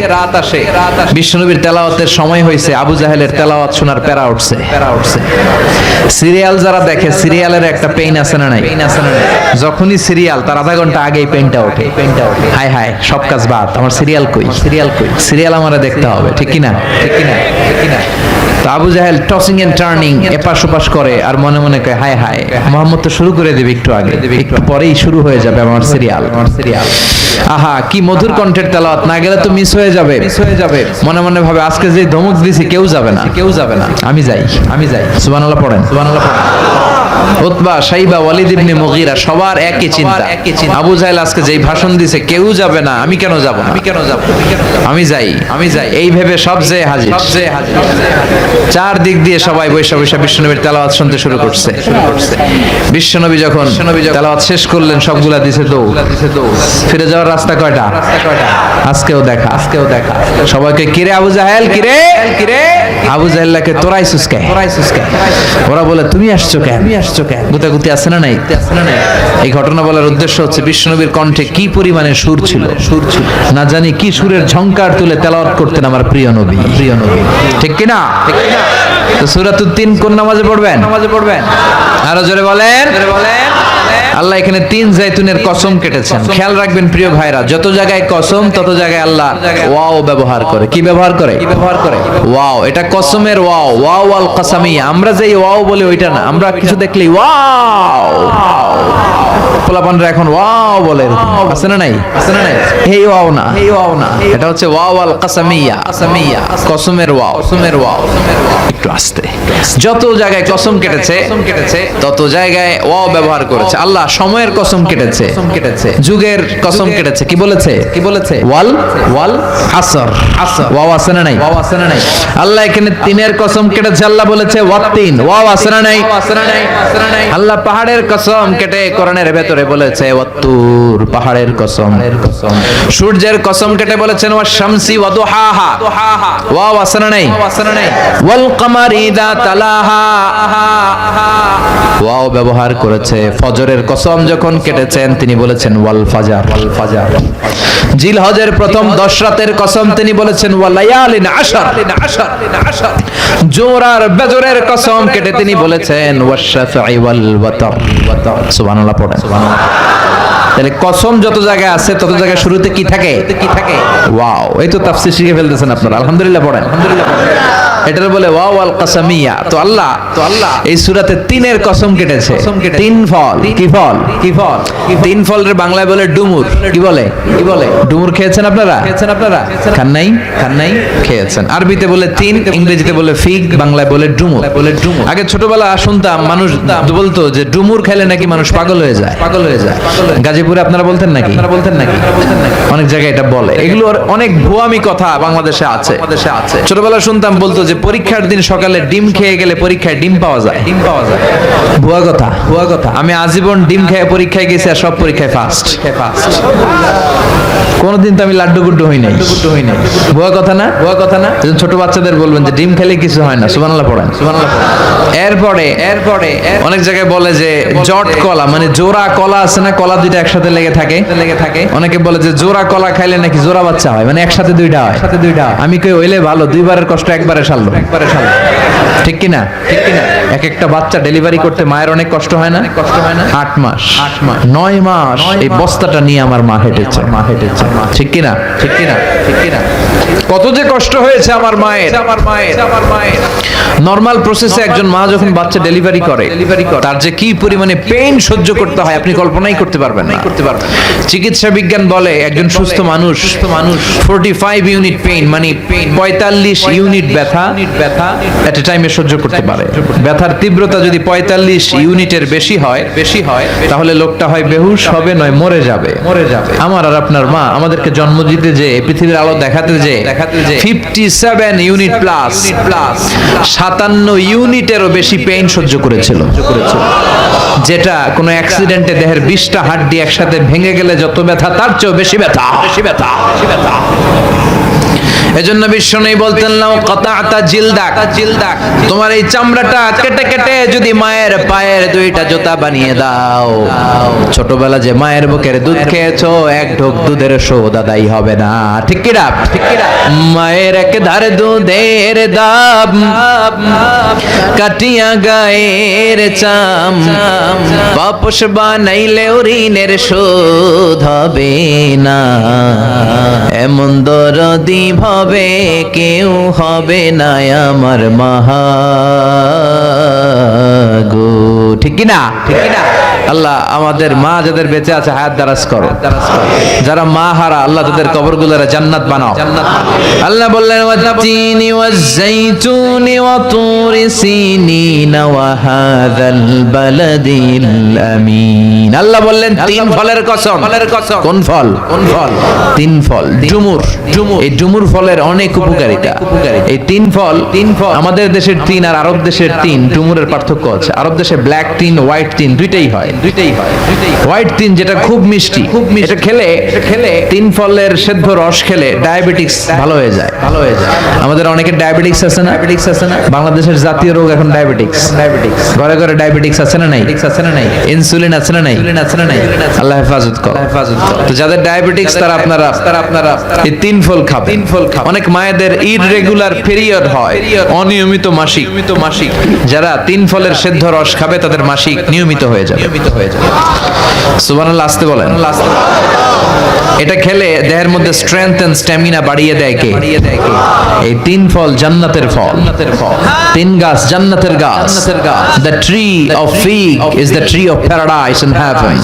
বিশ্বনবীর তেলাওয়াতের সময় হয়েছে। আবু জাহেলের তেলাওয়াত শোনার প্যারা উঠছে। সিরিয়াল যারা দেখে, সিরিয়ালের একটা পেইন আছে না নাই? যখনই সিরিয়াল তার আধা ঘন্টা আগেই পেইনটা ওঠে। হায় সব কাজ বাদ, আমার সিরিয়াল কই? সিরিয়াল আমারে দেখতে হবে। ঠিক কিনা? তো আবু জাহেল টসিং এন্ড টার্নিং, এপাশ ওপাশ করে আর মনে মনে কয়, হায় মুহাম্মদ তো শুরু করে দেবে একটু আগে, একটু পরেই শুরু হয়ে যাবে আমার সিরিয়াল। আহা, কি মধুর কণ্ঠের তেলাওয়াত, না গেলে তো মিস হয়ে যাবে। মনে মনে ভাবে, আজকে যে ধমক দিছি কেউ যাবে না। আমি যাই। সুবহানাল্লাহ পড়েন। উতবা, সাইবা, ওয়ালিদ ইবনে মুগীরা সবার একই চিন্তা। আবু জাহেল আজকে যেই ভাষণ দিছে কেউ যাবে না, আমি কেন যাব? আমি যাই। এই ভেবে সব যে হাজির। চার দিক দিয়ে সবাই বৈশা বিশ্বনবীর তেলাওয়াত শুনতে শুরু করছে। বিশ্বনবী যখন তেলাওয়াত শেষ করলেন সবগুলা দিছে দৌড়। ফিরে যাওয়ার রাস্তা কয়টা? আজকেও দেখা। সবাইকে, কিরে আবু জাহেল, কিরে? আবু জাহেলকে তোরাইছিস কেন? ওরা বলে, তুমি আসছো কেন? গুতাগুতি আছে না নাই? এই ঘটনা বলার উদ্দেশ্য হচ্ছে বিশ্বনবীর কণ্ঠে কি পরিমাণে সুর ছিল। না জানি কি সুরের ঝংকার তুলে তেলাওয়াত করতেন আমার প্রিয় নবী। ঠিক কিনা? তো সূরাতুত তিন কোন নামাজে পড়বেন? আরো জোরে বলেন। আল্লাহ এখানে 3 জাইতুনের কসম কেটেছেন। খেয়াল রাখবেন প্রিয় ভাইরা, যত জায়গায় কসম তত জায়গায় আল্লাহ ওয়াও ব্যবহার করে। কি ব্যবহার করে? ওয়াও। এটা কসমের ওয়াও আল কাসামিয়া। আমরা যেই ওয়াও বলি ওইটা না, আমরা কিছু দেখলেই ওয়াও। পোলাপানরা এখন ওয়াও বলে, আছে না নাই? এই ওয়াও না, এটা হচ্ছে ওয়াও আল কাসামিয়া, কসমের ওয়াও। একটু আস্তে। যত জায়গায় কসম কেটেছে তত জায়গায় ওয়াও ব্যবহার করেছে। আল্লাহ সময়ের কসম কেটেছে, যুগের কসম কেটেছে। কি বলেছে? ওয়াল আসর। ওয়াও আছে না নাই? আল্লাহ এখানে তিনের কসম কেটেছে। আল্লাহ বলেছে ওয়াত্তিন। ওয়াও আছে না নাই? আল্লাহ পাহাড়ের কসম কেটে কোরআনের ভেতরে বলেছে ওয়াত্তুর, পাহাড়ের কসম। সূর্যের কসম কেটে বলেছেন ওয়াশ শামসি ওয়া দুহাহা। ওয়াও আছে না নাই? ওয়াল কামারি ইযা তালাহা। ওয়াও ব্যবহার করেছে। ফজরের কসম যখন কেটেছেন তিনি বলেছেন ওয়াল ফাজার। জিলহজের প্রথম 10 রাতের কসম তিনি বলেছেন ওয়ালায়ালিন আশর। জোরার বেজরের কসম কেটে তিনি বলেছেন ওয়াশ শাফঈ ওয়াল ওয়াতর। সুবহানাল্লাহ পড়েন। তাহলে কসম যত জায়গায় আছে তত জায়গায় শুরুতে কি থাকে? ওয়াও, এই তো তাফসীর শিখে ফেলতেছেন আপনারা। আলহামদুলিল্লাহ পড়েন। এটার বলে ওয়াও আল কাসামিয়া। তো আল্লাহ এই সূরাতে তিনের কসম কেটেছে। তিন ফল। কি ফল? তিন ফলের বাংলায় বলে ডুমুর। কি বলে? ডুমুর খেয়েছেন আপনারা? খান নাই? খেয়েছেন। আরবিতে বলে তিন, ইংরেজিতে বলে ফিগ, বাংলায় বলে ডুমুর। আগে ছোটবেলা শুনতাম মানুষ বলতো যে ডুমুর খেলে নাকি মানুষ পাগল হয়ে যায়। গাজীপুরে আপনারা বলতেন নাকি? অনেক জায়গায় এটা বলে। এগুলো অনেক ভুয়ামি কথা বাংলাদেশে আছে। ছোটবেলা শুনতাম বলতো যে পরীক্ষার দিন সকালে ডিম খেয়ে গেলে পরীক্ষায় ডিম পাওয়া যায়। ভুয়া কথা। আমি আজীবন ডিম খেয়ে পরীক্ষায় গেছি আর সব পরীক্ষায় ফার্স্ট। কোনদিন তো আমি লাড্ডু গুড্ডু হই নাই। ভুয়া কথা না? ছোট বাচ্চাদের বলবেন যে ডিম খেলে কিছু হয় না। সুবহানাল্লাহ পড়েন। এরপরে অনেক জায়গায় বলে যে জট কলা, মানে জোড়া কলা আছে না, কলা দুইটা একসাথে লেগে থাকে। অনেকে বলে যে জোড়া কলা খাইলে নাকি জোড়া বাচ্চা হয়, মানে একসাথে দুইটা হয়। আমি কই হইলে ভালো, দুইবারের কষ্ট একবারে সারলো। ঠিক কিনা? এক একটা বাচ্চা ডেলিভারি করতে মায়ের অনেক কষ্ট হয় না? 8 মাস 9 মাস এই বস্তাটা নিয়ে আমার মা হেঁটেছে। ঠিক কিনা? কত যে কষ্ট হয়েছে আমার মায়ের। নরমাল প্রসেসে একজন মা যখন বাচ্চা ডেলিভারি করে তার যে কি পরিমাণে পেইন সহ্য করতে হয় আপনি কল্পনাই করতে পারবেন না। চিকিৎসা বিজ্ঞান বলে একজন সুস্থ মানুষ 45 ইউনিট পেইন, মানে 45 ইউনিট ব্যথা এট এ টাইমে সহ্য করতে পারে। ব্যথার তীব্রতা যদি 45 ইউনিটের বেশি হয় তাহলে লোকটা হয় বেহুশ হবে, নয় মরে যাবে। আমার আর আপনার মা আমাদেরকে জন্ম দিতে যে পৃথিবীর আলো দেখাতে যে 57 ইউনিট প্লাস 57 ইউনিটেরও বেশি পেইন সহ্য করেছিল, যেটা কোনো অ্যাক্সিডেন্টে দেহের 20টা হাড্ডি একসাথে ভেঙে গেলে যত ব্যথা তার চেয়েও বেশি ব্যথা। এজন্য বিশ্বনবী বলতেন লাউ কাতাতা জিলদাক, তোমার এই চামড়াটা কেটে যদি মায়ের পায়ের দুইটা জুতা বানিয়ে দাও, ছোটবেলা যে মায়ের বুকের দুধ খেয়েছো এক ঢোক দুধের শোধ আদায় হবে না। ঠিক কি না? মায়ের এক ধারে দুধের দাম কাটিয়া গায়ের চাম, বাপস বানাইলে ঋণের শোধ হবে না। এমন দরদি হবে কেউ হবে না আমার মাগো। ঠিক কি না? আল্লাহ আমাদের মা যাদের বেঁচে আছে হায়াত দারাজ করো, যারা মা হারা আল্লাহ তাদের কবরগুলোরে জান্নাত বানাও। আল্লাহ বললেন ওয়াতিনি ওয়াজাইতুনি ওয়া তুরি সিনিন ওয়া হাযাল বালাদিল আমিন। আল্লাহ বললেন তিন ফলের কসম। কোন ফল? তিন ফল। ডুমুর। এই ডুমুর ফলের অনেক উপকারিতা। এই তিন ফল আমাদের দেশের তিন আর আরব দেশের তিন ডুমুরের পার্থক্য আছে। আরব দেশে ব্ল্যাক তিন, হোয়াইট তিন দুইটাই হয়। হোয়াইট তিন যেটা খুব মিষ্টি, এটা খেলে তিন ফলের সেদ্ধ রস খেলে ডায়াবেটিস ভালো হয়ে যায়। আমাদের অনেকের ডায়াবেটিস আছে না? বাংলাদেশের জাতীয় রোগ এখন ডায়াবেটিস। ঘরে ঘরে ডায়াবেটিস আছে না নাই? ইনসুলিন আছে না নাই? আল্লাহ হেফাজত করো। তো যাদের ডায়াবেটিস তারা আপনারা এই তিন ফল খাবেন। অনেক মায়েদের ইররেগুলার পিরিয়ড হয়, অনিয়মিত মাসিক। যারা তিন ফলের সেদ্ধ রস খাবে তাদের মাসিক নিয়মিত হয়ে যাবে। সুবহানাল্লাহ আসতে বলেন। এটা খেলে দেহের মধ্যে স্ট্রেংথ এন্ড স্ট্যামিনা বাড়িয়ে দেয় কে? এই তিন ফল জান্নাতের ফল। তিন গাছ জান্নাতের গাছ। The tree of fig is the tree of paradise in heaven.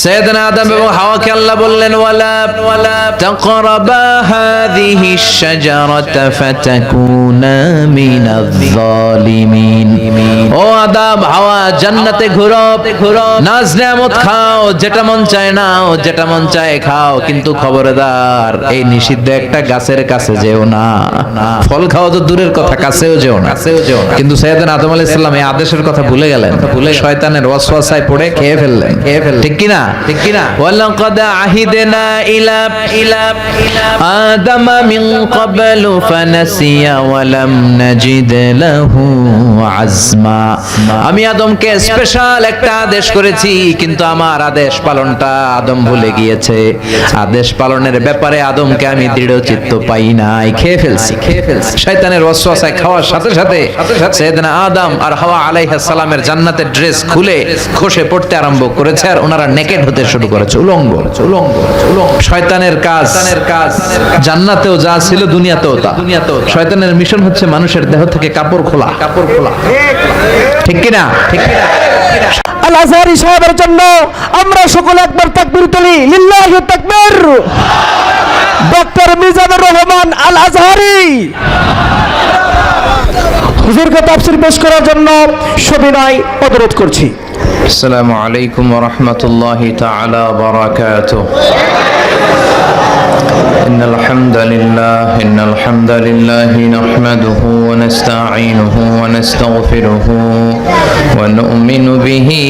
সাইয়েদনা আদম এবং হাওয়াকে আল্লাহ বললেন ওয়ালা তাকরাবা হাযিহি আশ-শাজারাতা ফাতাকুনা মিনাজ জালিমিন। ও আদম হাওয়া জান্নাতে ঘুরো, নাজ নেয়ামত খাও, যেটা মন চায় নাও, যেটা মন চায় খাও, কিন্তু খবরদার এই নিষিদ্ধ একটা গাছের কাছে যেও না। ফল খাওয়া তো দূরের কথা, কাছেও যেও না। কিন্তু সাইয়েদনা আদম আলাইহিস সালাম এই আদেশের কথা ভুলে গেলেন, শয়তানের ওয়াসওয়াসায় পড়ে খেয়ে ফেললেন। ঠিক কি না? ওয়ালাকাদ আহিদনা ইলা আদামা মিন ক্বাবলু ফানাসিয়া ওয়া লাম নাজিদ লাহু আজমা। আমি আদমকে স্পেশাল একটা আদেশ করেছি, কিন্তু আমার আদেশ পালনটা আদম ভুলে গিয়ে দিয়েছে, আদেশ পালনের ব্যাপারে আদমকে আমি দৃঢ়চিত্ত পাই নাই, খেয়ে ফেলছি। শয়তানের ওয়াসওয়াসায় খাওয়ার সাথে সাথে সাইয়েদনা আদম আর হাওয়া আলাইহিস সালামের জান্নাতের ড্রেস খুলে খসে পড়তে আরম্ভ করেছে, আর ওনারা নেকেড হতে শুরু করেছে, উলঙ্গ। শয়তানের কাজ জান্নাতেও যা ছিল দুনিয়াতেও তা। শয়তানের মিশন হচ্ছে মানুষের দেহ থেকে কাপড় খোলা। ঠিক কিনা? আল আজহারি সাহেবের জন্য আমরা সকলে একবার তাকবীর তুলি, লিল্লাহি তাকবীর। ডক্টর মিজানুর রহমান আল আজহারি হুজুরকে তাফসীর পেশ করার জন্য সবিনয় অনুরোধ করছি। আসসালামু আলাইকুম ওয়া রাহমাতুল্লাহি তাআলা ওয়া বারাকাতুহু। ইন্নাল হামদালিল্লাহ নাহমাদুহু ওয়া নাস্তাঈনুহু ওয়া নাস্তাগফিরুহু ওয়া নু'মিনু বিহি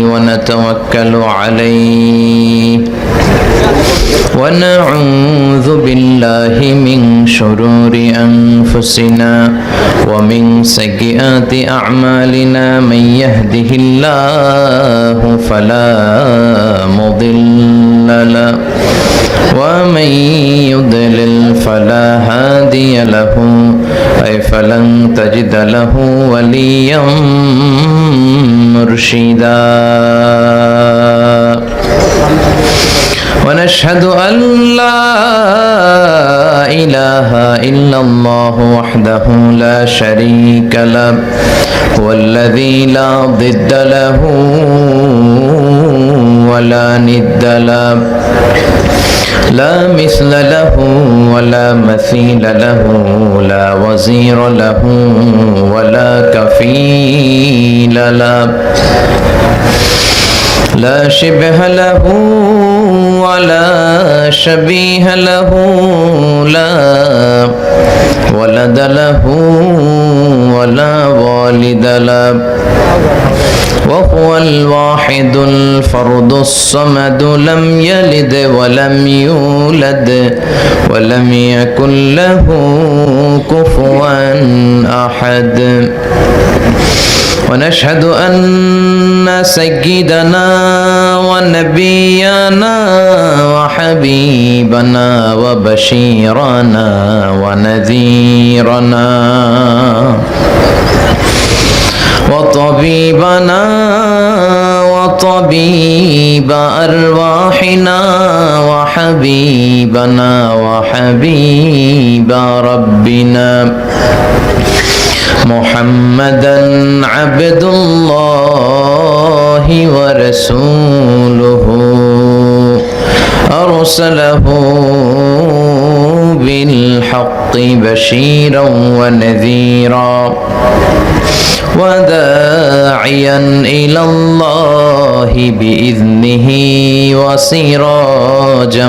ওয়া নাতাওয়াক্কালু আলাইহি ওয়া নাউযু বিল্লাহি মিন শুরুরি আনফুসিনা ওয়া মিন সাইয়্যাতি আ'মালিনা মান ইয়াহদিহিল্লাহু ফালা মুদিল্লা লাহু ওয়া মান ইউদ্লিল ফালা হাদিয়া লাহু আই ফালান তাজিদা লাহু ওয়ালিয়াম মুরশিদা। ونشهد أن لا إله إلا الله وحده لا شريك له هو الذي لا ضد له ولا ند له لا مثل له ولا مثيل له لا وزير له ولا كفيل له لا شبه له ولا شبيه له لا ولد له ولا والد له وهو الواحد الفرد الصمد لم يلد ولم يولد ولم يكن له كفوا أحد. ونشهد أن سيدنا ونبينا وحبيبنا وبشيرنا ونذيرنا وطبيبنا وطبيب أرواحنا وحبيبنا وحبيب ربنا محمدا عبد الله ورسوله أرسله بالحق بشيرا ونذيرا وداعيا إلى الله بإذنه وسراجا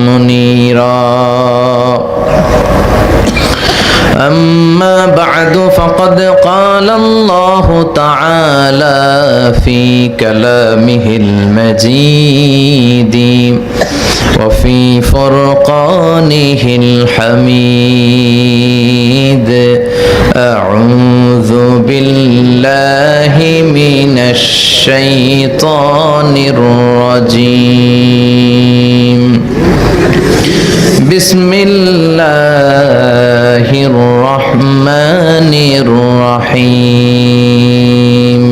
منيرا. أما بعد فقد قال الله تعالى في كلامه المجيد وفي فرقانه الحميد أعوذ بالله من الشيطان الرجيم بسم الله الرحمن الرحيم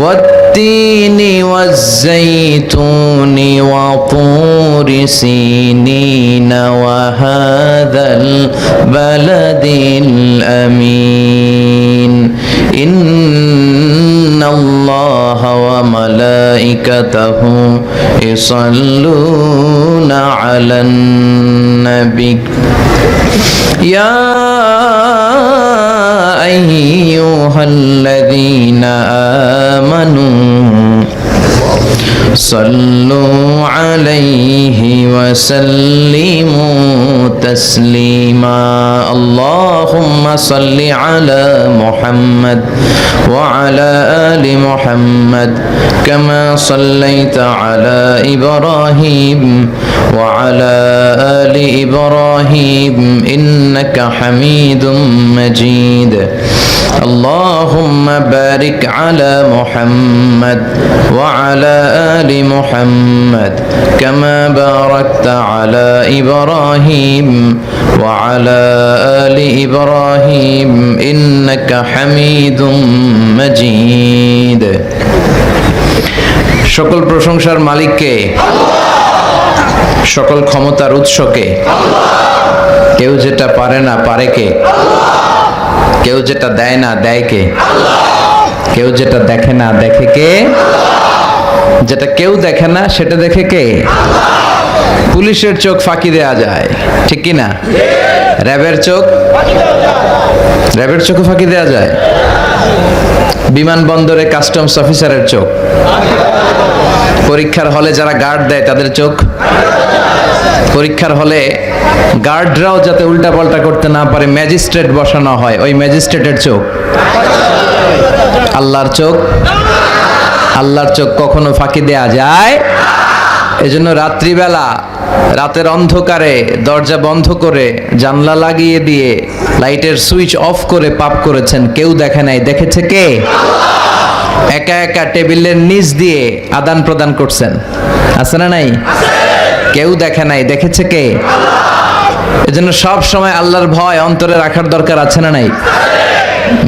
والتين والزيتون وطور سينين وهذا البلد الأمين إن الله وملائكته يصلون على النبي يا أيها الذين آمنوا صلوا عليه وسلموا تسليما. اللهم صل على محمد وعلى آل محمد كما صليت على إبراهيم وعلى آل إبراهيم إنك حميد مجيد. اللهم بارك على محمد وعلى آل محمد كما باركت على إبراهيم وعلى آل إبراهيم إنك حميد مجيد সকল প্রশংসার মালিক কে? সকল ক্ষমতার উৎস কে? কেউ যেটা পারে না পারে কে? কেউ যেটা দেয় না দেয় কে? কেউ যেটা দেখে না দেখে কে? যেটা কেউ দেখে না সেটা দেখে কে? পুলিশের চোখ ফাঁকি দেয়া যায়, ঠিক কি না? র্যাবের চোখ ফাঁকি দেয়া যায়। বিমানবন্দরে কাস্টমস অফিসারের চোখ, পরীক্ষার হলে যারা গার্ড দেয় তাদের চোখ, পরীক্ষার হলে গার্ডরাও যাতে উল্টাপাল্টা করতে না পারে ম্যাজিস্ট্রেট বসানো হয়, ওই ম্যাজিস্ট্রেটের চোখ। আল্লাহর চোখ কখনো ফাঁকি দেয়া যায়? এজন্য রাত্রিবেলা রাতের অন্ধকারে দরজা বন্ধ করে জানলা লাগিয়ে দিয়ে লাইটের সুইচ অফ করে পাপ করেছেন, কেউ দেখে নাই, দেখেছে কে? একা একা টেবিলের নিচ দিয়ে আদান প্রদান করছেন, আছে না নাই? কেউ দেখে নাই, দেখেছে কে? এজন্য সব সময় আল্লাহর ভয় অন্তরে রাখার দরকার আছে না নাই?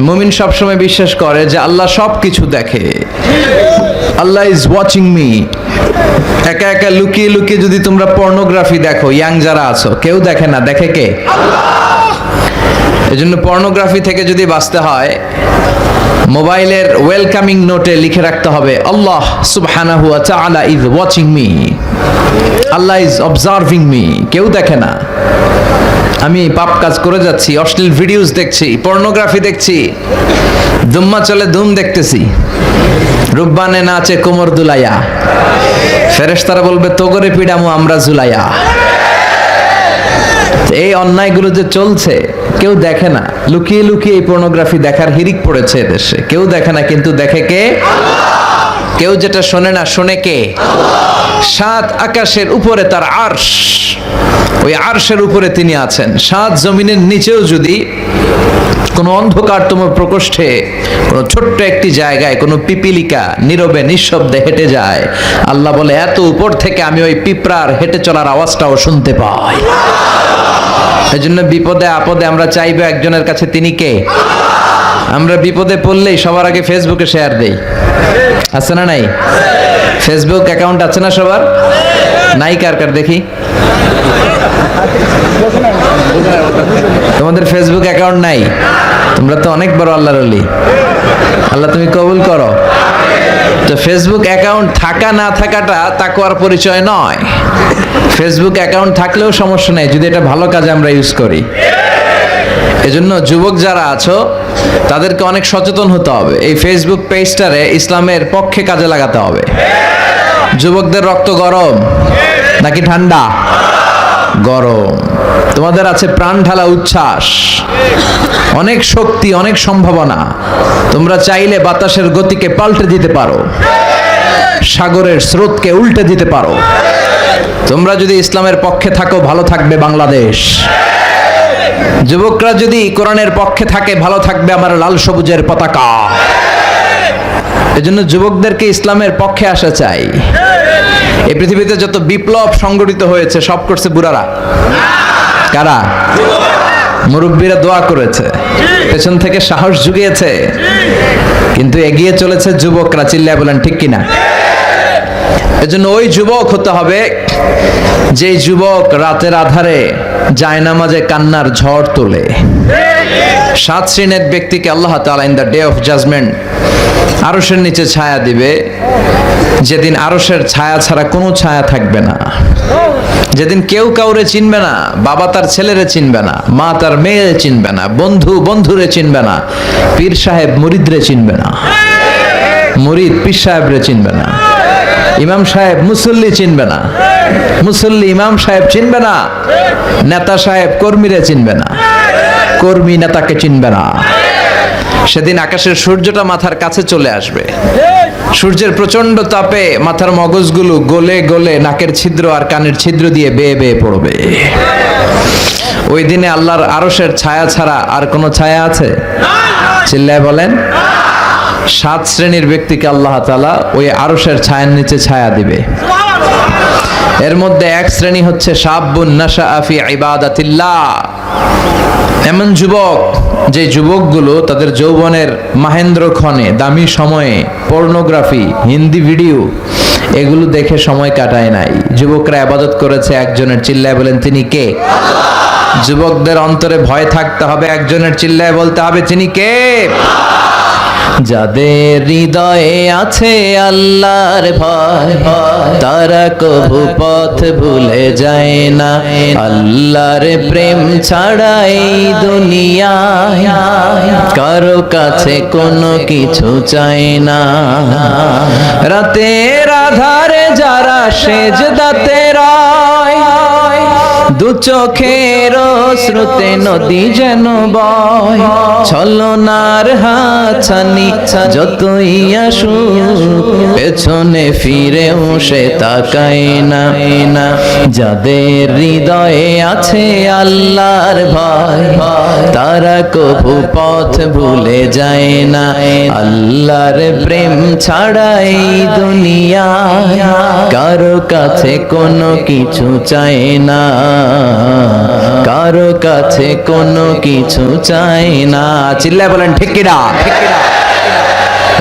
মুমিন সব সময় বিশ্বাস করে যে আল্লাহ সব কিছু দেখে, আল্লাহ ইজ ওয়াচিং মি। একা একা লুকিয়ে লুকিয়ে যদি তোমরা পর্নোগ্রাফি দেখো, ইয়াং যারা আছো, কেউ দেখে না, দেখে কে? এজন্য পর্নোগ্রাফি থেকে যদি বাঁচতে হয় মোবাইলের ওয়েলকামিং নোটে লিখে রাখতে হবে আল্লাহ সুবহানাহু ওয়া তাআলা is watching me, Allah is observing me. কেউ দেখে না, আমি পাপ কাজ করে যাচ্ছি, অশ্লীল ভিডিওস দেখছি, পর্নোগ্রাফি দেখছি, দুম্মা চলে ধুম দেখতেছি, রুব্বানে নাচে কোমর দুলাইয়া, ফেরেশতারা বলবে তোগরে পিডামু আমরা ঝুলাইয়া। এই অন্যায়গুলো যে চলছে কেউ দেখে না, লুকিয়ে লুকিয়ে এই পর্নোগ্রাফি দেখার হিরিক পড়েছে দেশে, কেউ দেখে না, কিন্তু দেখে কে? কেউ যেটা শোনে না শোনে কে? সাত আকাশের উপরে তার আরশ, ওই আরশের উপরে তিনি আছেন। সাত জমিনের নিচেও যদি কোনো অন্ধকারতম প্রকোষ্ঠে কোনো ছোট্ট একটি জায়গায় কোনো পিপিলিকা নীরবে নিঃশব্দে হেঁটে যায়, আল্লাহ বলে এত উপর থেকে আমি ওই পিঁপড়ার হেঁটে চলার আওয়াজটাও শুনতে পাই। এজন্য বিপদে আপদে আমরা চাইবো একজনের কাছে, তিনি কে? আমরা বিপদে পড়লেই সবার আগে ফেসবুকে শেয়ার দেই, আছে না নাই? ফেসবুক অ্যাকাউন্ট আছে না সবার? নাই কার কার দেখি? তোমাদের ফেসবুক অ্যাকাউন্ট নাই? তোমরা তো অনেক বড় আল্লাহর ওলি, আল্লাহ তুমি কবুল করো। তো ফেসবুক অ্যাকাউন্ট থাকা না থাকাটা তাকওয়ার পরিচয় নয়। ফেসবুক অ্যাকাউন্ট থাকলেও সমস্যা নেই যদি এটা ভালো কাজে আমরা ইউজ করি। এজন্য যুবক যারা আছো তাদেরকে অনেক সচেতন হতে হবে, এই ফেসবুক পেজটারে ইসলামের পক্ষে কাজে লাগাতে হবে। যুবকদের রক্ত গরম নাকি ঠান্ডা? গরম। তোমাদের আছে প্রাণ ঢালা উচ্ছ্বাস, অনেক শক্তি, অনেক সম্ভাবনা। তোমরা চাইলে বাতাসের গতিকে পাল্টে দিতে পারো, সাগরের স্রোতকে উল্টে দিতে পারো। তোমরা যদি ইসলামের পক্ষে থাকো ভালো থাকবে বাংলাদেশ। যুবকরা যদি কোরআনের পক্ষে থাকে ভালো থাকবে আমার লাল সবুজের পতাকা। এজন্য যুবকদেরকে ইসলামের পক্ষে আসা চাই। এই পৃথিবীতে যত বিপ্লব সংগঠিত হয়েছে সব করছে বুড়ারা। কারা? মুরব্বীরা দোয়া করেছে, পেছন থেকে সাহস জুগিয়েছে, কিন্তু এগিয়ে চলেছে যুবকরা। চিল্লায় বলেন ঠিক কিনা? এজন্য ওই যুবক হতে হবে যে যুবক রাতের আধারে জায়নামাজে কান্নার ঝড় তোলে। সাত শ্রেণীর ব্যক্তিকে আল্লাহ তাআলা in the day of judgement আরশের নিচে ছায়া দিবে, যেদিন আরশের ছায়া ছাড়া কোনো ছায়া থাকবে না, যেদিন কেউ কাউরে চিনবে না, বাবা তার ছেলেরে চিনবে না, মা তার মেয়ে চিনবে না, বন্ধু বন্ধুরে চিনবে না, পীর সাহেব মুরিদরে চিনবে না, মুরিদ পীর সাহেবরে চিনবে না, ইমাম সাহেব মুসল্লি চিনবে না, মুসল্লি ইমাম সাহেব চিনবে না, নেতা সাহেব কর্মীরে চিনবে না, কর্মী নেতাকে চিনবে না। সেদিন আকাশের সূর্যটা মাথার কাছে চলে আসবে, সূর্যের প্রচন্ড তাপে মাথার মগজগুলো গলে গলে নাকের ছিদ্র আর কানের ছিদ্র দিয়ে বেয়ে বেয়ে পড়বে। ওই দিনে আল্লাহর আরশের ছায়া ছাড়া আর কোনো ছায়া আছে? চিল্লায় বলেন। 7 শ্রেণীর ব্যক্তিকে আল্লাহ তাআলা ওই আরশের ছায়ার নিচে ছায়া দিবে। এর মধ্যে এক শ্রেণী হচ্ছে শাবুন নাশাআ ফি ইবাদাতিল্লাহ, এমন যুবক যে যুবকগুলো তাদের যৌবনের মাহেন্দ্র ক্ষণে দামি সময়ে পর্নোগ্রাফি, হিন্দি ভিডিও এগুলো দেখে সময় কাটায় নাই। যুবকরা ইবাদত করেছে একজনের, চিল্লায় বলেন তিনি কে? যুবকদের অন্তরে ভয় থাকতে হবে, একজনের, চিল্লায় বলতে হবে তিনি কে? যাদের হৃদয়ে আছে আল্লাহর ভয়, তারা কবু পথ ভুলে যায় না। আল্লাহর প্রেম ছাড়া এই দুনিয়ায় কারো কাছে কোনো কিছু চায় না। রাতের আধারে যারা সেজদাতে রয়, দু চোখের শ্রুতে নদী যেন বয়, ছলনার হাতছানি যতই আসুক পেছনে ফিরেও সে তাকায় না। যাদের হৃদয়ে আছে আল্লাহর ভয়, তারা কবু পথ ভুলে যায় না। আল্লাহর প্রেম ছাড়া এই দুনিয়ায় কারো কাছে কোনো কিছু চায় না, কারো কাছে কোনো কিছু চাই না। চিল্লায় বলেন ঠিক কিনা?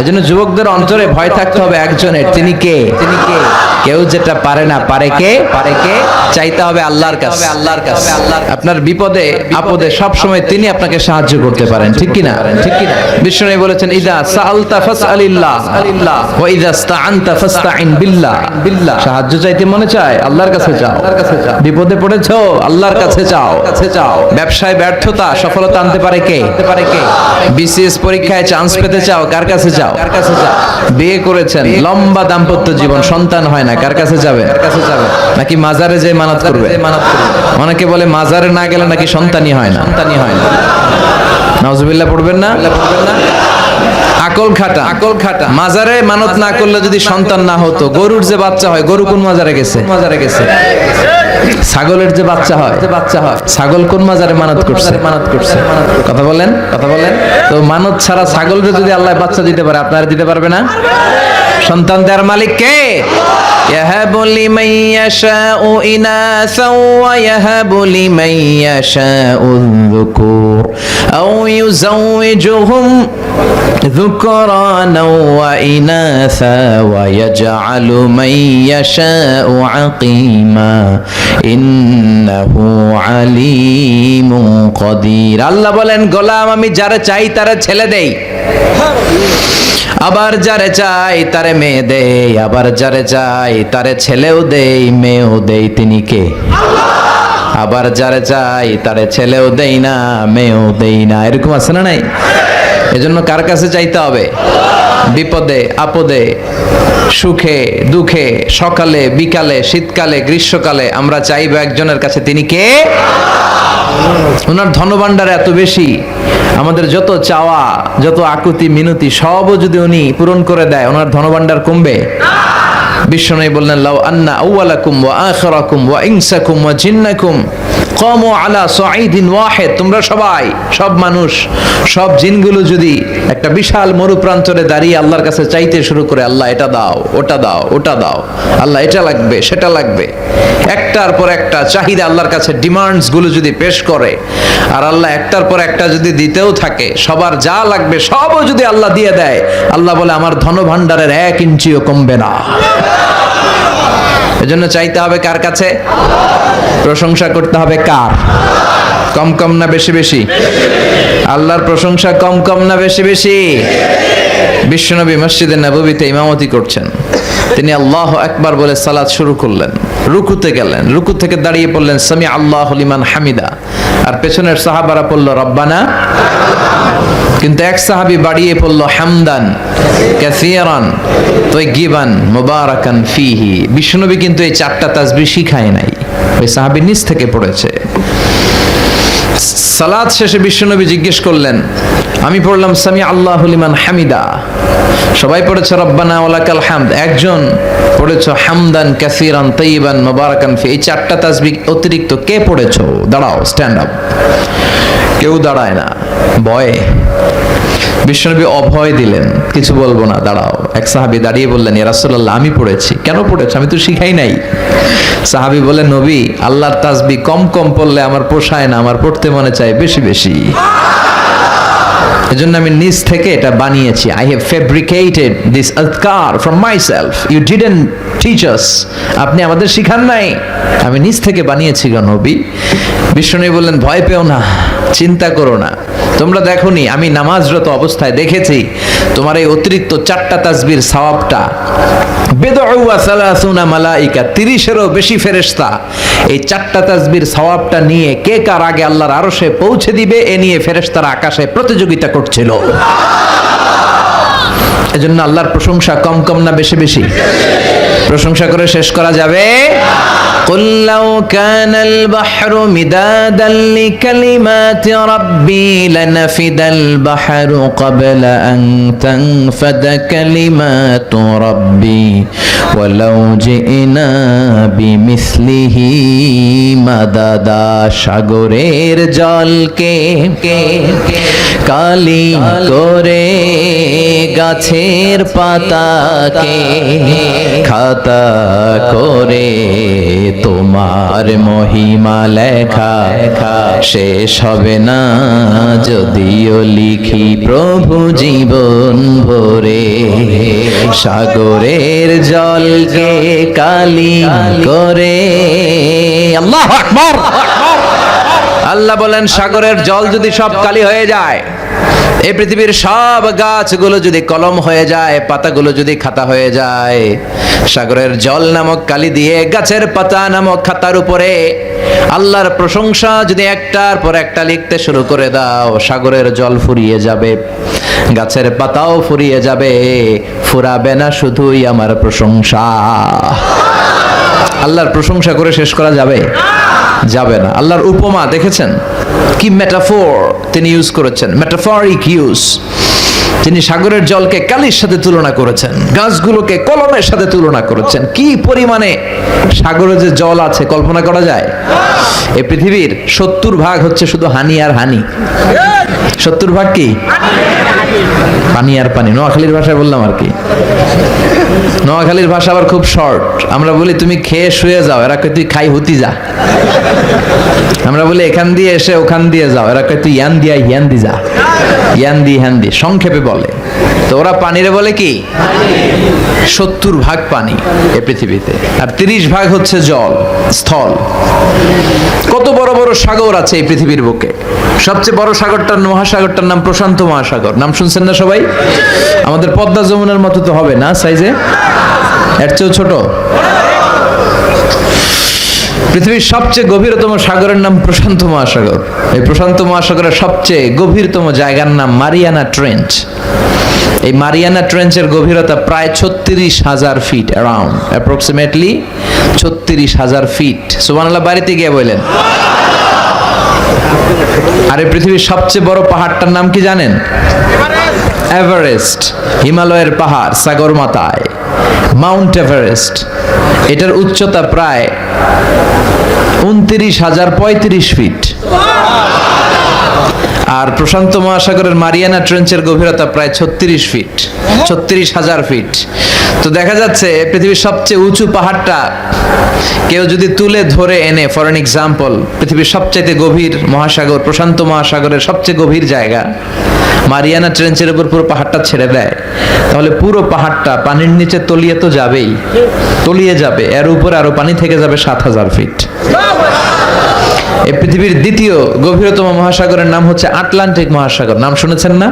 এজন্য যুবকদের অন্তরে ভয় থাকতে হবে একজনের, তিনি কে? তিনি কে? কেউ যেটা পারে না, পারে কে? পারে কে? চাইতে হবে আল্লাহর কাছে। আল্লাহর কাছে আপনার বিপদে আপদে সব সময় তিনি আপনাকে সাহায্য করতে পারেন, ঠিক কিনা? ঠিক কিনা? বিষ্ণু বলেছেন ইদা সাআলতা ফাসআলিল্লাহ ওয়া ইদা ইসতাআনতা ফাসতাইন বিল্লাহ। সাহায্য চাইতে মনে চায়, আল্লাহর কাছে চাও। বিপদে পড়েছো, আল্লাহর কাছে চাও। ব্যবসায় ব্যর্থতা, সফলতা আনতে পারে কে? বিসিএস পরীক্ষায় চান্স পেতে চাও, কার কাছে চাও? বিয়ে করেছেন, লম্বা দাম্পত্য জীবন, সন্তান হয় না, কার কাছে যাবে? নাকি মাজারে যে মানত করবে? অনেকে বলে মাজারে না গেলে নাকি সন্তানই হয় না। নাউজুবিল্লাহ পড়বেন না? আকল খাটা। মাজারে মানত না করলে যদি সন্তান না হতো, গরুর যে বাচ্চা হয়, গরু কোন মাজারে গেছে? ছাগলের যে বাচ্চা হয়, ছাগল কোন মাজারে মানত করছে? কথা বলেন। তো মানত ছাড়া ছাগলকে যদি আল্লাহ বাচ্চা দিতে পারে, আপনারা দিতে পারবে না? সন্তান দেওয়ার মালিক কে? ইয়াহাবু লিমান ইয়াশাউ ইনাসাও ওয়া ইয়াহাবু লিমান ইয়াশাউ যুকুর আও ইউযাওইজুহুম যুকরানা ওয়া ইনাসা ওয়া ইয়াজআলু মান ইয়াশাউ আকিমা ইন্নাহু আলিমুন কাদির। আল্লাহ বলেন, গোলাম আমি যারে চাই তারে ছেলে দেই, আবার যারে চাই তারে মেয়ে দেই, আবার যারে চাই তারে ছেলেও দেই, মেয়েও দেই। তিনি কে? আবার যারে চাই তারে ছেলেও দেই না, মেয়েও দেই না। এরকম আছে না নাই? এজন্য কার কাছে চাইতে হবে? বিপদে আপদে, সুখে দুঃখে, সকালে বিকালে, শীতকালে গ্রীষ্মকালে আমরা চাইবো একজনের কাছে। তিনি কে? ওনার ধনভাণ্ডার এত বেশি, আমাদের যত চাওয়া, যত আকুতি মিনতি সবও যদি উনি পূরণ করে দেয়, ওনার ধনভাণ্ডার কমবে? বিশ্বনবী বললেন, লাউ আন্না আউওয়ালাকুম ওয়া আখিরাকুম ওয়া ইনসাকুম ওয়া জিন্নাকুম কামু আলা সাঈদিন ওয়াহিদ, তোমরা সবাই, সব মানুষ, সব জিনগুলো যদি একটা বিশাল মরুপ্রান্তরে দাঁড়িয়ে আল্লাহর কাছে চাইতে শুরু করে, আল্লাহ এটা দাও, ওটা দাও, ওটা দাও, আল্লাহ এটা লাগবে, সেটা লাগবে, একটার পর একটা চাহিদা আল্লাহর কাছে ডিমান্ডস গুলো যদি পেশ করে, আর আল্লাহ একটার পর একটা যদি দিতেও থাকে, সবার যা লাগবে সবও যদি আল্লাহ দিয়ে দেয়, আল্লাহ বলে আমার ধনভাণ্ডারের 1 ইঞ্চিও কমবে না। এজন্য চাইতে হবে কার কাছে? প্রশংসা করতে হবে কার? কম না বেশি? আল্লাহর প্রশংসা কম না বেশি? বিশ্বনবী মসজিদে নববীতে ইমামতি করছেন, তিনি আল্লাহু আকবার বলে সালাত শুরু করলেন, রুকুতে গেলেন, রুকু থেকে দাঁড়িয়ে পড়লেন সামি আল্লাহু লিমান হামিদা, আর পেছনের সাহাবারা পড়ল রব্বানা, কিন্তু এক সাহাবী বাড়িয়ে পড়ল হামদান কাসীরান তাইয়িবান মুবারাকান ফিহি। বিশ্বনবী কিন্তু এই 4টা তাসবিহ শিখায় নাই, ওই সাহাবী নিজ থেকে পড়েছে। সালাত শেষে বিশ্বনবী জিজ্ঞেস করলেন, আমি পড়লাম সামি আল্লাহু লিমান হামিদা, সবাই পড়েছে রব্বানা ওয়ালাকাল হামদ, একজন পড়েছো হামদান কাসীরান তাইয়িবান মুবারাকান ফি, এই 4টা তাসবিহ অতিরিক্ত কে পড়েছো? দাঁড়াও, স্ট্যান্ড আপ। কেউ দাঁড়ায় না ভয়ে। বিশ্বনবী অভয় দিলেন, কিছু বলবো না, দাঁড়াও। এক সাহাবী দাঁড়িয়ে বললেন, ইয়া রাসূলুল্লাহ, আমি পড়েছি। কেন পড়েছো? আমি তো শিখাই নাই। সাহাবী বললেন, নবী, আল্লাহর তাসবিহ কম কম পড়লে আমার পোষায় না, আমার পড়তে মনে চায় বেশি বেশি। এজন্য আমি নিজ থেকে এটা বানিয়েছি। I have fabricated this adhkar from myself. You didn't teach us. আপনি আমাদের শিখান নাই, আমি নিজ থেকে বানিয়েছি গো নবী। বিষ্ণু বললেন, ভয় পেও না, চিন্তা করো না। তোমরা দেখোনি আমি নামাজরত অবস্থায় দেখেছি তোমার এই অতিরিক্ত 4টা তাসবির সওয়াবটা বিদউ ওয়া সালাসুনা মালাইকা, 30-এরও বেশি ফেরেশতা এই 4টা তাসবির সওয়াবটা নিয়ে কে কার আগে আল্লাহর আরশে পৌঁছে দিবে এ নিয়ে ফেরেশতারা আকাশে প্রতিযোগিতা করছিল। এজন্য আল্লাহর প্রশংসা কম কম না বেশি বেশি? প্রশংসা করে শেষ করা যাবে? قل لو كان البحر مدادا لكلمات ربي لنفد البحر قبل أن تنفد كلمات ربي ولو جئنا بمثله مددا। সাগরের জলকে কালি করে গাছের পাতাকে খাতা করে তোমার মহিমা লেখা শেষ হবে না যদিও লিখি প্রভু জীবন ভরে। সাগরের জলকে কালি করে। আল্লাহু আকবার। আল্লাহ বলেন, সাগরের জল যদি সব কালি হয়ে যায়, এই পৃথিবীর সব গাছগুলো যদি কলম হয়ে যায়, পাতাগুলো যদি খাতা হয়ে যায়, সাগরের জল নামক কালি দিয়ে গাছের পাতা নামক খাতার উপরে আল্লাহর প্রশংসা যদি একটার পর একটা লিখতে শুরু করে দাও, সাগরের জল ফুরিয়ে যাবে, গাছের পাতাও ফুরিয়ে যাবে, ফুরাবে না শুধুই আমার প্রশংসা। আল্লাহর প্রশংসা করে শেষ করা যাবে? যাবে না। আল্লাহর উপমা দেখেছেন কি মেটাফোর তিনি ইউজ করেছেন, মেটাফরিক ইউজ। তিনি সাগরের জলকে কালির সাথে তুলনা করেছেন, গাছগুলোকে কলমের সাথে তুলনা করেছেন। কি পরিমাণে সাগরে যে জল আছে কল্পনা করা যায়? এই পৃথিবীর 70% হচ্ছে শুধু হানি আর হানি। 70% কি? পানি আর পানি। নোয়াখালীর ভাষায় বললাম আর কি। নোয়াখালীর ভাষা আবার খুব শর্ট। আমরা বলি তুমি খেয়ে শুয়ে যাও, এরা কয় তুই খাই হুতি যা। আমরা বলি এখান দিয়ে এসে ওখান দিয়ে যাও, এরা কয় তুই ইয়ান দিয়া হিয়ান দি যা। ইয়ান দি হ্যান দি সংক্ষেপে বলে। তো ওরা পানিরে বলে কি? 70% পানি এই পৃথিবীতে, আর 30% হচ্ছে জল, স্থল। কত বড় বড় সাগর আছে এই পৃথিবীর বুকে। সবচেয়ে বড় সাগরটার মহাসাগরটার নাম প্রশান্ত মহাসাগর। নাম শুনছেন না সবাই? আমাদের পদ্মা যমুনার মতো তো হবে না সাইজে, এর চেয়েও ছোট। পৃথিবীর সবচেয়ে গভীরতম সাগরের নাম প্রশান্ত মহাসাগর। এই প্রশান্ত মহাসাগরের সবচেয়ে গভীরতম জায়গার নাম মারিয়ানা ট্রেঞ্চ। এই মারিয়ানা ট্রেঞ্চের গভীরতা প্রায় 36,000 ফিট, অ্যারাউন্ড অ্যাপ্রক্সিমেটলি 36,000 ফিট। সুবহানাল্লাহ বাড়িতে গিয়ে বলেন। আর এই পৃথিবীর সবচেয়ে বড় পাহাড়টার নাম কি জানেন? এভারেস্ট, হিমালয়ের পাহাড় সাগর মাথায়, মাউন্ট এভারেস্ট। এটার উচ্চতা প্রায় 29,035 ফিট। আর প্রশান্ত মহাসাগরের মারিয়ানা ট্রেঞ্চের গভীরতা প্রায় 36 ফিট, 36,000 ফিট। তো দেখা যাচ্ছে পৃথিবীর সবচেয়ে উঁচু পাহাড়টা কেউ যদি তুলে ধরে এনে, ফর এন এক্সাম্পল, পৃথিবীর সবচেয়ে গভীর মহাসাগর প্রশান্ত মহাসাগরের সবচেয়ে গভীর জায়গা মারিয়ানা ট্রেঞ্চের উপর পুরো পাহাড়টা ছেড়ে দেয়, তাহলে পুরো পাহাড়টা পানির নিচে তলিয়ে তো যাবেই, তলিয়ে যাবে। এর উপরে আরো পানি থেকে যাবে 7,000 ফিট। এই পৃথিবীর দ্বিতীয় গভীরতম মহাসাগরের নাম হচ্ছে আটলান্টিক মহাসাগর। নাম শুনেছেন না?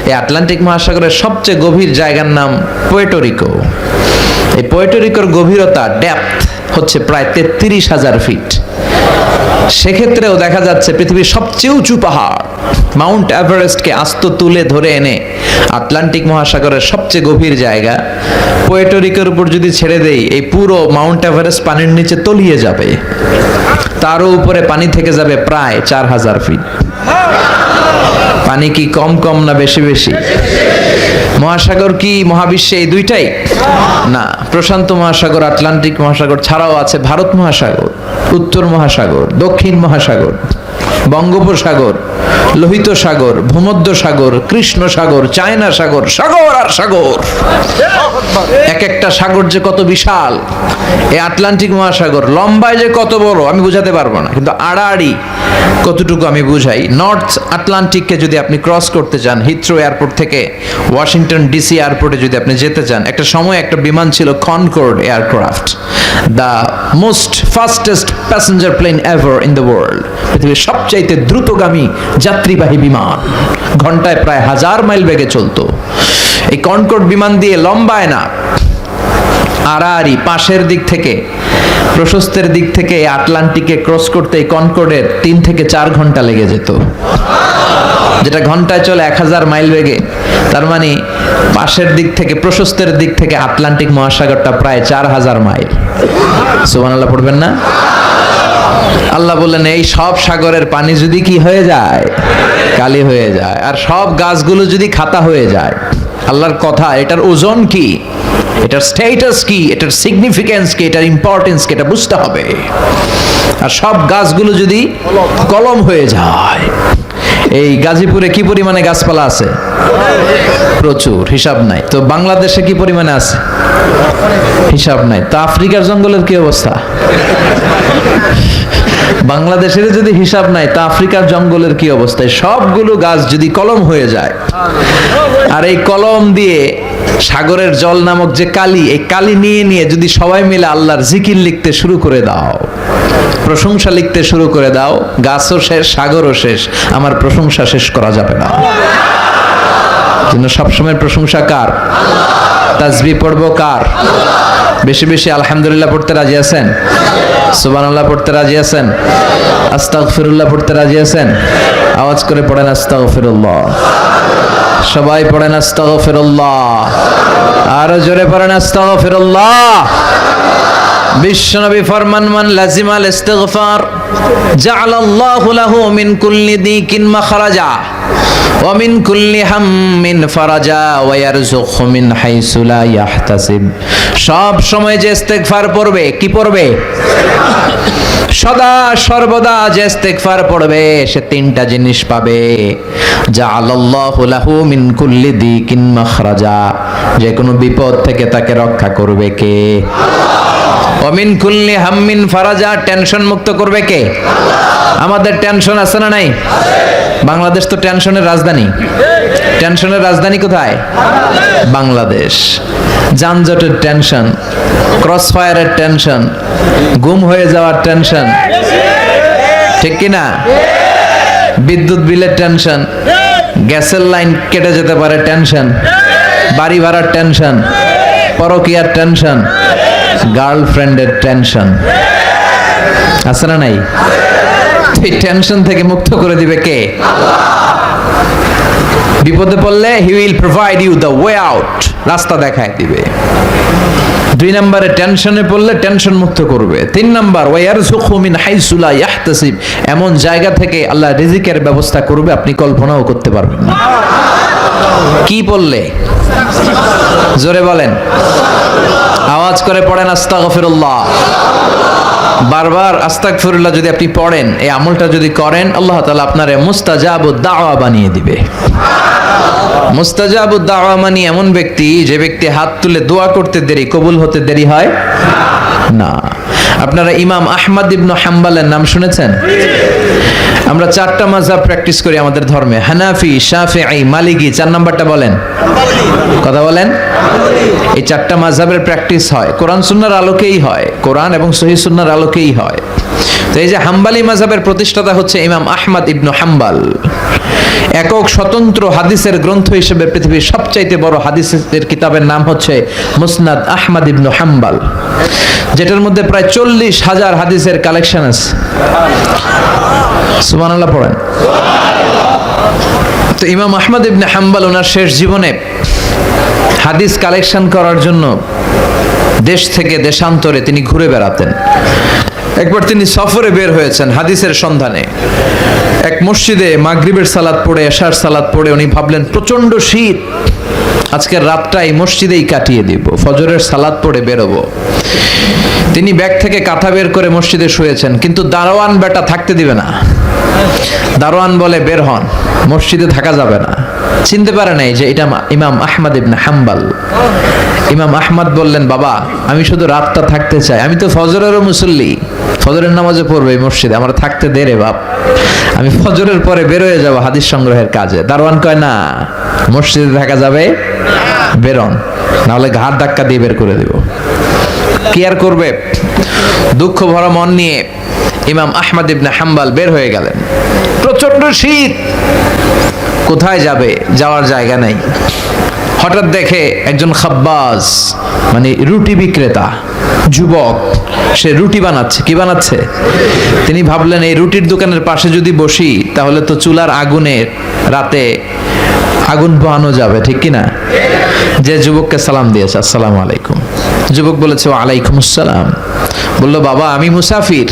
এই আটলান্টিক মহাসাগরের সবচেয়ে গভীর জায়গার নাম পুয়ের্টো রিকো। এই পুয়ের্টো রিকোর গভীরতা, ডেপথ হচ্ছে প্রায় 33,000 ফিট। সেক্ষেত্রেও দেখা যাচ্ছে পৃথিবীর সবচেয়ে উঁচু পাহাড় মাউন্ট এভারেস্টকে আস্ত তুলে ধরে এনে আটলান্টিক মহাসাগরের সবচেয়ে গভীর জায়গা পুয়ের্টো রিকোর উপর যদি ছেড়ে দেই, এই পুরো মাউন্ট এভারেস্ট পানির নিচে তলিয়ে যাবে। তারও উপরে পানি থেকে যাবে প্রায় 4,000 ফিট। পানি কি কম কম না বেশি বেশি? মহাসাগর কি মহাবিশ্বে এই দুইটাই? না, প্রশান্ত মহাসাগর, আটলান্টিক মহাসাগর ছাড়াও আছে ভারত মহাসাগর, উত্তর মহাসাগর, দক্ষিণ মহাসাগর। বঙ্গোপসাগর, লোহিত সাগর, ভূমধ্য সাগর, কৃষ্ণ সাগর, চায়না সাগর, সাগর আর সাগর। এক একটা সাগর যে কত বিশাল, এই আটলান্টিক মহাসাগর লম্বায় যে কত বড় আমি বুঝাতে পারবো না, কিন্তু আড়াআড়ি কতটুকু আমি বুঝাই। নর্থ আটলান্টিককে যদি আপনি ক্রস করতে চান, হিথ্রো এয়ারপোর্ট থেকে ওয়াশিংটন ডিসি এয়ারপোর্টে যদি আপনি যেতে চান, একটা সময় একটা বিমান ছিল Concorde aircraft, the most fastest passenger plane ever in the world, পৃথিবীর সবচাইতে দ্রুতগামী যাত্রীবাহী বিমান, ঘন্টায় প্রায় 1000 মাইল বেগে চলতো। এই কনকর্ড বিমান দিয়ে লম্বায় না, আড়াআড়ি পাশের দিক থেকে, প্রশস্তের দিক থেকে আটলান্টিকে ক্রস করতে এই কনকর্ডের 3 থেকে 4 ঘন্টা লেগে যেত, যেটা ঘন্টায় চলে 1000 মাইল বেগে। তার মানে পাশের দিক থেকে, প্রশস্তের দিক থেকে আটলান্টিক মহাসাগরটা প্রায় 4000 মাইল। সুবহানাল্লাহ পড়বেন না? আল্লাহ বললেন এই সব সাগরের পানি যদি কি হয়ে যায়, কালি হয়ে যায়, আর সব গাছগুলো যদি খাতা হয়ে যায়, আল্লাহর কথা, এটার ওজন কি, এটার স্ট্যাটাস কি, এটার সিগনিফিকেন্স কি, এটার ইম্পর্টেন্স কি, এটা বুঝতে হবে। আর সব গাছগুলো যদি কলম হয়ে যায়, এই গাজীপুরে কি পরিমাণে গাছপালা আছে? প্রচুর, হিসাব নাই। তো বাংলাদেশে কি পরিমাণে আছে? হিসাব নাই। তো আফ্রিকার জঙ্গলের কি অবস্থা? বাংলাদেশের যদি হিসাব নাই, তা আফ্রিকার জঙ্গলের কি অবস্থা? সবগুলো গাছ যদি কলম হয়ে যায়, আর এই কলম দিয়ে সাগরের জল নামক যে কালি, এই কালি নিয়ে নিয়ে যদি সবাই মিলে আল্লাহর জিকির লিখতে শুরু করে দাও, প্রশংসা লিখতে শুরু করে দাও, গাছও শেষ, সাগরও শেষ, আমার প্রশংসা শেষ করা যাবে না। কিন্তু সবসময় প্রশংসা কার? তাসবিহ পড়বো কার? বেশি বেশি আলহামদুলিল্লাহ পড়তে রাজি আছেন? সুবহানাল্লাহ পড়তে রাজি আছেন? আস্তাগফিরুল্লাহ পড়তে রাজি আছেন? আওয়াজ করে পড়েন আস্তাগফিরুল্লাহ। সবাই পড়েন আস্তাগফিরুল্লাহ। আরো জোরে পড়েন আস্তাগফিরুল্লাহ। বিশ্বনবী ফরমান, মান লাজিমাল ইস্তিগফার জাআলাল্লাহু লাহু মিন কুল্লি দিকিন মাখরাজা ওয়া মিন কুল্লি হাম্মিন ফারাজা ওয়া ইয়ারযুকহু মিন হাইসু লা ইয়াহতাসিব। সব সময় যে ইস্তিগফার পড়বে, কি পড়বে? সদা সর্বদা যে ইস্তিগফার পড়বে, সে 3টা জিনিস পাবে। জাআলাল্লাহু লাহু মিন কুল্লি দিকিন মাখরাজা, যে কোনো বিপদ থেকে তাকে রক্ষা করবে কে? ওমিন কুল্লি হাম্মিন ফারাজা, টেনশন মুক্ত করবে কে? আমাদের টেনশন আছে না নাই? বাংলাদেশ তো টেনশনের রাজধানী। টেনশনের রাজধানী কোথায়? বাংলাদেশ। যানজটের টেনশন, ক্রস ফায়ারের টেনশন, গুম হয়ে যাওয়ার টেনশন, ঠিক কি না? বিদ্যুৎ বিলের টেনশন, গ্যাসের লাইন কেটে যেতে পারে টেনশন, বাড়ি ভাড়ার টেনশন, পরকীয়ার টেনশন, গার্লফ্রেন্ডের টেনশন, আছে না নাই? এই টেনশন থেকে মুক্ত করে দিবে কে? বিপদে পড়লে he will provide you the way out, রাস্তা দেখায় দিবে। 2 নম্বরে টেনশনে পড়লে টেনশন মুক্ত করবে। 3 নম্বর ওয়ায়ারযুকহু মিন হাইসু লা ইয়াহতাসিব, এমন জায়গা থেকে আল্লাহ রিজিকের ব্যবস্থা করবে আপনি কল্পনাও করতে পারবেন না। কি বললে? জোরে বলেন, আওয়াজ করে পড়েন আস্তাগফিরুল্লাহ। বারবার আস্তাগফিরুল্লাহ যদি আপনি পড়েন, এই আমলটা যদি করেন, আল্লাহ তাআলা আপনারে মুস্তাজাবুদ দাওয়া বানিয়ে দিবে। মুস্তাজাবুদ দাওয়া মানে এমন ব্যক্তি, যে ব্যক্তি হাত তুলে দোয়া করতে দেরি, কবুল হতে দেরি হয় না। আপনারা ইমাম আহমদ ইবনে হাম্বলের নাম শুনেছেন? আমরা 4টা মাযহাব প্র্যাকটিস করি আমাদের ধর্মে, হানাফি, শাফিঈ, মালিকি। 4 নাম্বারটা বলেন, কথা বলেন। এই 4টা মাযহাবের প্র্যাকটিস হয়, কোরআন সুন্নাহর আলোকেই হয়, কোরআন এবং সহিহ সুন্নাহর আলোকেই হয়। তো এই যে হাম্বলি মাযহাবের প্রতিষ্ঠাতা হচ্ছে ইমাম আহমদ ইবনে হাম্বল। একক স্বতন্ত্র হাদিসের গ্রন্থ হিসেবে পৃথিবীর সবচাইতে বড় হাদিসের কিতাবের নাম হচ্ছে মুসনাদ আহমদ ইবনে হাম্বল, যেটার মধ্যে প্রায় 40,000 হাদিসের কালেকশন আছে। সুবহানাল্লাহ পড়েন। তো ইমাম আহমদ ইবনে হাম্বল ওনার শেষ জীবনে হাদিস কালেকশন করার জন্য দেশ থেকে দেশান্তরে তিনি ঘুরে বেড়াতেন। একবার তিনি সফরে বের হয়েছেন হাদিসের সন্ধানে। এক মসজিদে মাগরিবের সালাত পড়ে, এশার সালাত পড়ে উনি ভাবলেন প্রচন্ড শীত, আজকের রাতটাই মসজিদেই কাটিয়ে দিব, ফজরের সালাত পড়ে বেরোবো। তিনি ব্যাগ থেকে কাঁথা বের করে মসজিদে শুয়েছেন, কিন্তু দারোয়ান বেটা থাকতে দিবে না। দারোয়ান বলে বের হন, মসজিদে থাকা যাবে না। চিনতে পারে নাই যে এটা ইমাম আহমদ ইবনে হাম্বল। ইমাম আহমদ বললেন, বাবা আমি শুধু রাতটা থাকতে চাই, আমি তো ফজরেরও মুসল্লি, ফজরের নামাজে পড়বে এই মসজিদে, আমার থাকতে দে রে বাপ, আমি ফজরের পরে বের হয়ে যাবো হাদিস সংগ্রহের কাজে। দারোয়ান কয় না, মসজিদে থাকা যাবে, বেরোন, নাহলে ঘাড় ধাক্কা দিয়ে বের করে দেব। কি আর করবে, দুঃখ ভরা মন নিয়ে ইমাম আহমদ ইবনে হাম্বল বের হয়ে গেলেন। প্রচন্ড শীত, কোথায় যাবে, যাওয়ার জায়গা নেই। হঠাৎ দেখে একজন খাব্বাজ, মানে রুটি বিক্রেতা যুবক, সে রুটি বানাচ্ছে। কি বানাচ্ছে? তিনি ভাবলেন এই রুটির দোকানের পাশে যদি বসি তাহলে তো চুলার আগুনে রাতে আগুন পোহানো যাবে, ঠিক কিনা? যে যুবককে সালাম দিয়েছে, আসসালামু আলাইকুম। যুবক বলেছে ওয়ালাইকুম আসসালাম। বলল, বাবা আমি মুসাফির,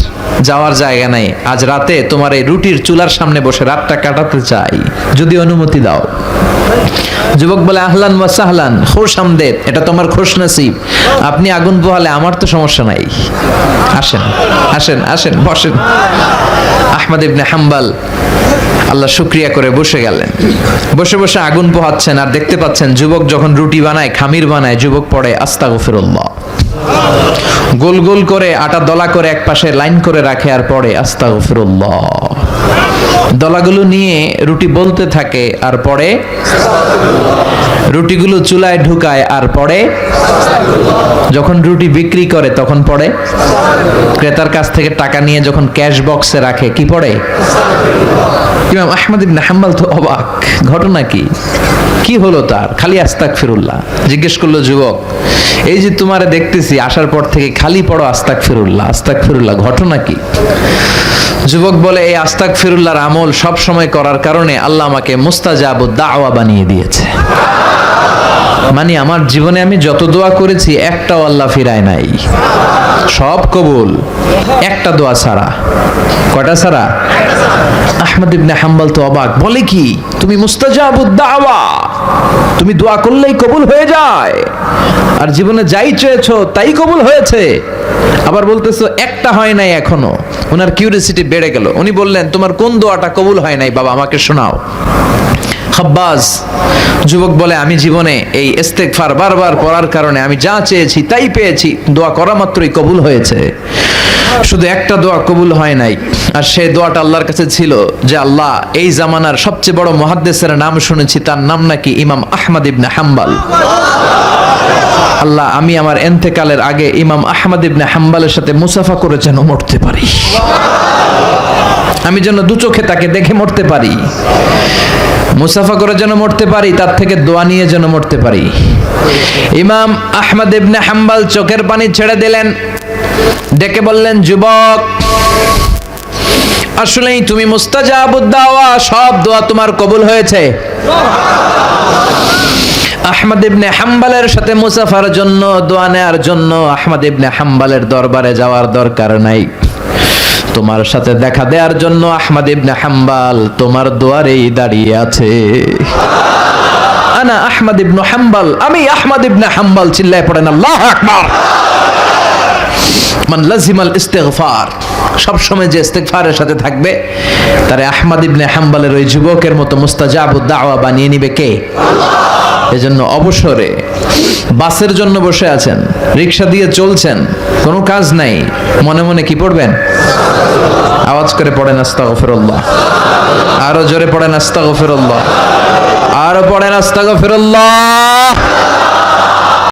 যাওয়ার জায়গা নাই, আজ রাতে তোমার এই রুটির চুলার সামনে বসে রাতটা কাটাতে চাই, যদি অনুমতি দাও। যুবক বলে, আহলান ওয়া সাহলান, খুশ আমদেদ, এটা তোমার খুশ নসিব, আপনি আগুন পোহালে আমার তো সমস্যা নাই, আসেন আসেন আসেন, বসেন। আহমদ ইবনে হাম্বল আল্লাহ শুকরিয়া করে বসে গেলেন। বসে বসে আগুন পোহাচ্ছেন, আর দেখতে পাচ্ছেন যুবক যখন রুটি বানায়, খামির বানায়, যুবক পড়ে আস্তাগফিরুল্লাহ। গোল গোল করে আটা দলা করে এক পাশে লাইন করে রাখে, আর পড়ে আস্তাগফিরুল্লাহ। দলাগুলো নিয়ে রুটি বলতে থাকে, আর পড়ে রুটিগুলো চুলায় ঢুকায়, আর পড়ে যখন রুটি বিক্রি করে তখন পড়ে, ক্রেতার কাছ থেকে টাকা নিয়ে যখন ক্যাশ বক্সে রাখে কি পড়ে। ইমাম আহমদ ইবনে হাম্বল তো অবাক, ঘটনা কি, কি হলো তার? খালি আস্তাগফিরুল্লাহ। জিজ্ঞেস করলো যুবক, এই যে তোমারে দেখতেছি আসার পর থেকে খালি পড়ো আস্তাগফিরুল্লাহ আস্তাগফিরুল্লাহ, ঘটনা কি? যুবক বলে, এই আস্তাগফিরুল্লাহর আমল সব সময় করার কারণে আল্লাহ আমাকে মুস্তাজাবুদ দাওয়া বানিয়ে দিয়েছে। মানে আমার জীবনে আমি যত দোয়া করেছি একটাও আল্লাহ ফিরায় নাই, সব কবুল, একটা দোয়া ছাড়া। কয়টা ছাড়া? আহমদ ইবনে হাম্বল তো অবাক, বলে কি তুমি মুস্তাজাবুদ দাওয়া, তুমি দোয়া করলেই কবুল হয়ে যায়, আর জীবনে যাই চেয়েছো তাই কবুল হয়েছে, আবার বলতেছো একটা হয় নাই এখনো। ওনার কিউরিওসিটি বেড়ে গেল। উনি বললেন, তোমার কোন দোয়াটা কবুল হয় নাই বাবা, আমাকে শোনাও। খাব্বাজ যুবক বলে, আমি জীবনে এই ইস্তেগফার বারবার পড়ার কারণে আমি যা চেয়েছি তাই পেয়েছি, দোয়া করা মাত্রই কবুল হয়েছে, শুধু একটা দোয়া কবুল হয় নাই। আর সেই দোয়াটা আল্লাহর কাছে ছিল যে, আল্লাহ এই জামানার সবচেয়ে বড় মুহাদ্দিসের নাম শুনেছি, তার নাম নাকি ইমাম আহমদ ইবনে হাম্বল। আল্লাহ আমি আমার ইন্তেকালের আগে ইমাম আহমদ ইবনে হাম্বলের সাথে মুসাফা করে যেন মরতে পারি, আমি যেন দু চোখে তাকে দেখে মরতে পারি, মুসাফা করে যেন মরতে পারি, তার থেকে দোয়া নিয়ে যেন মরতে পারি। ইমাম আহমদ ইবনে হাম্বল চোখের পানি ছেড়ে দিলেন, ডেকে বললেন, যুবক আসলেই তুমি মুস্তাজাবুদ দাওয়া, সব দোয়া তোমার কবুল হয়েছে। আহমদ ইবনে হাম্বলের সাথে মুসাফার জন্য, দোয়া নেয়ার জন্য আহমদ ইবনে হাম্বলের দরবারে যাওয়ার দরকার নাই, তোমার সাথে দেখা দেওয়ার জন্য আহমদ ইবনে হাম্বল তোমার দুয়ারেই দাঁড়িয়ে আছে। আনা আহমদ ইবনে হাম্বল, আমি আহমদ ইবনে হাম্বল। চিল্লায় পড়েন আল্লাহু আকবার। মান লাজিমাল ইস্তিগফার, সব সময় যে ইস্তিগফারের সাথে থাকবে তারে আহমদ ইবনে হাম্বলের ওই যুবকের মতো মুস্তাজাবুদ দাওয়া বানিয়ে নিবে কে? আল্লাহ। এজন্য অবসরে বাসের জন্য বসে আছেন, রিকশা দিয়ে চলছেন, কোনো কাজ নাই, মনে মনে কি পড়বেন? আওয়াজ করে পড়েন আস্তাগফিরুল্লাহ, আরো জোরে পড়েন আস্তাগফিরুল্লাহ, আরো পড়েন আস্তাগফিরুল্লাহ।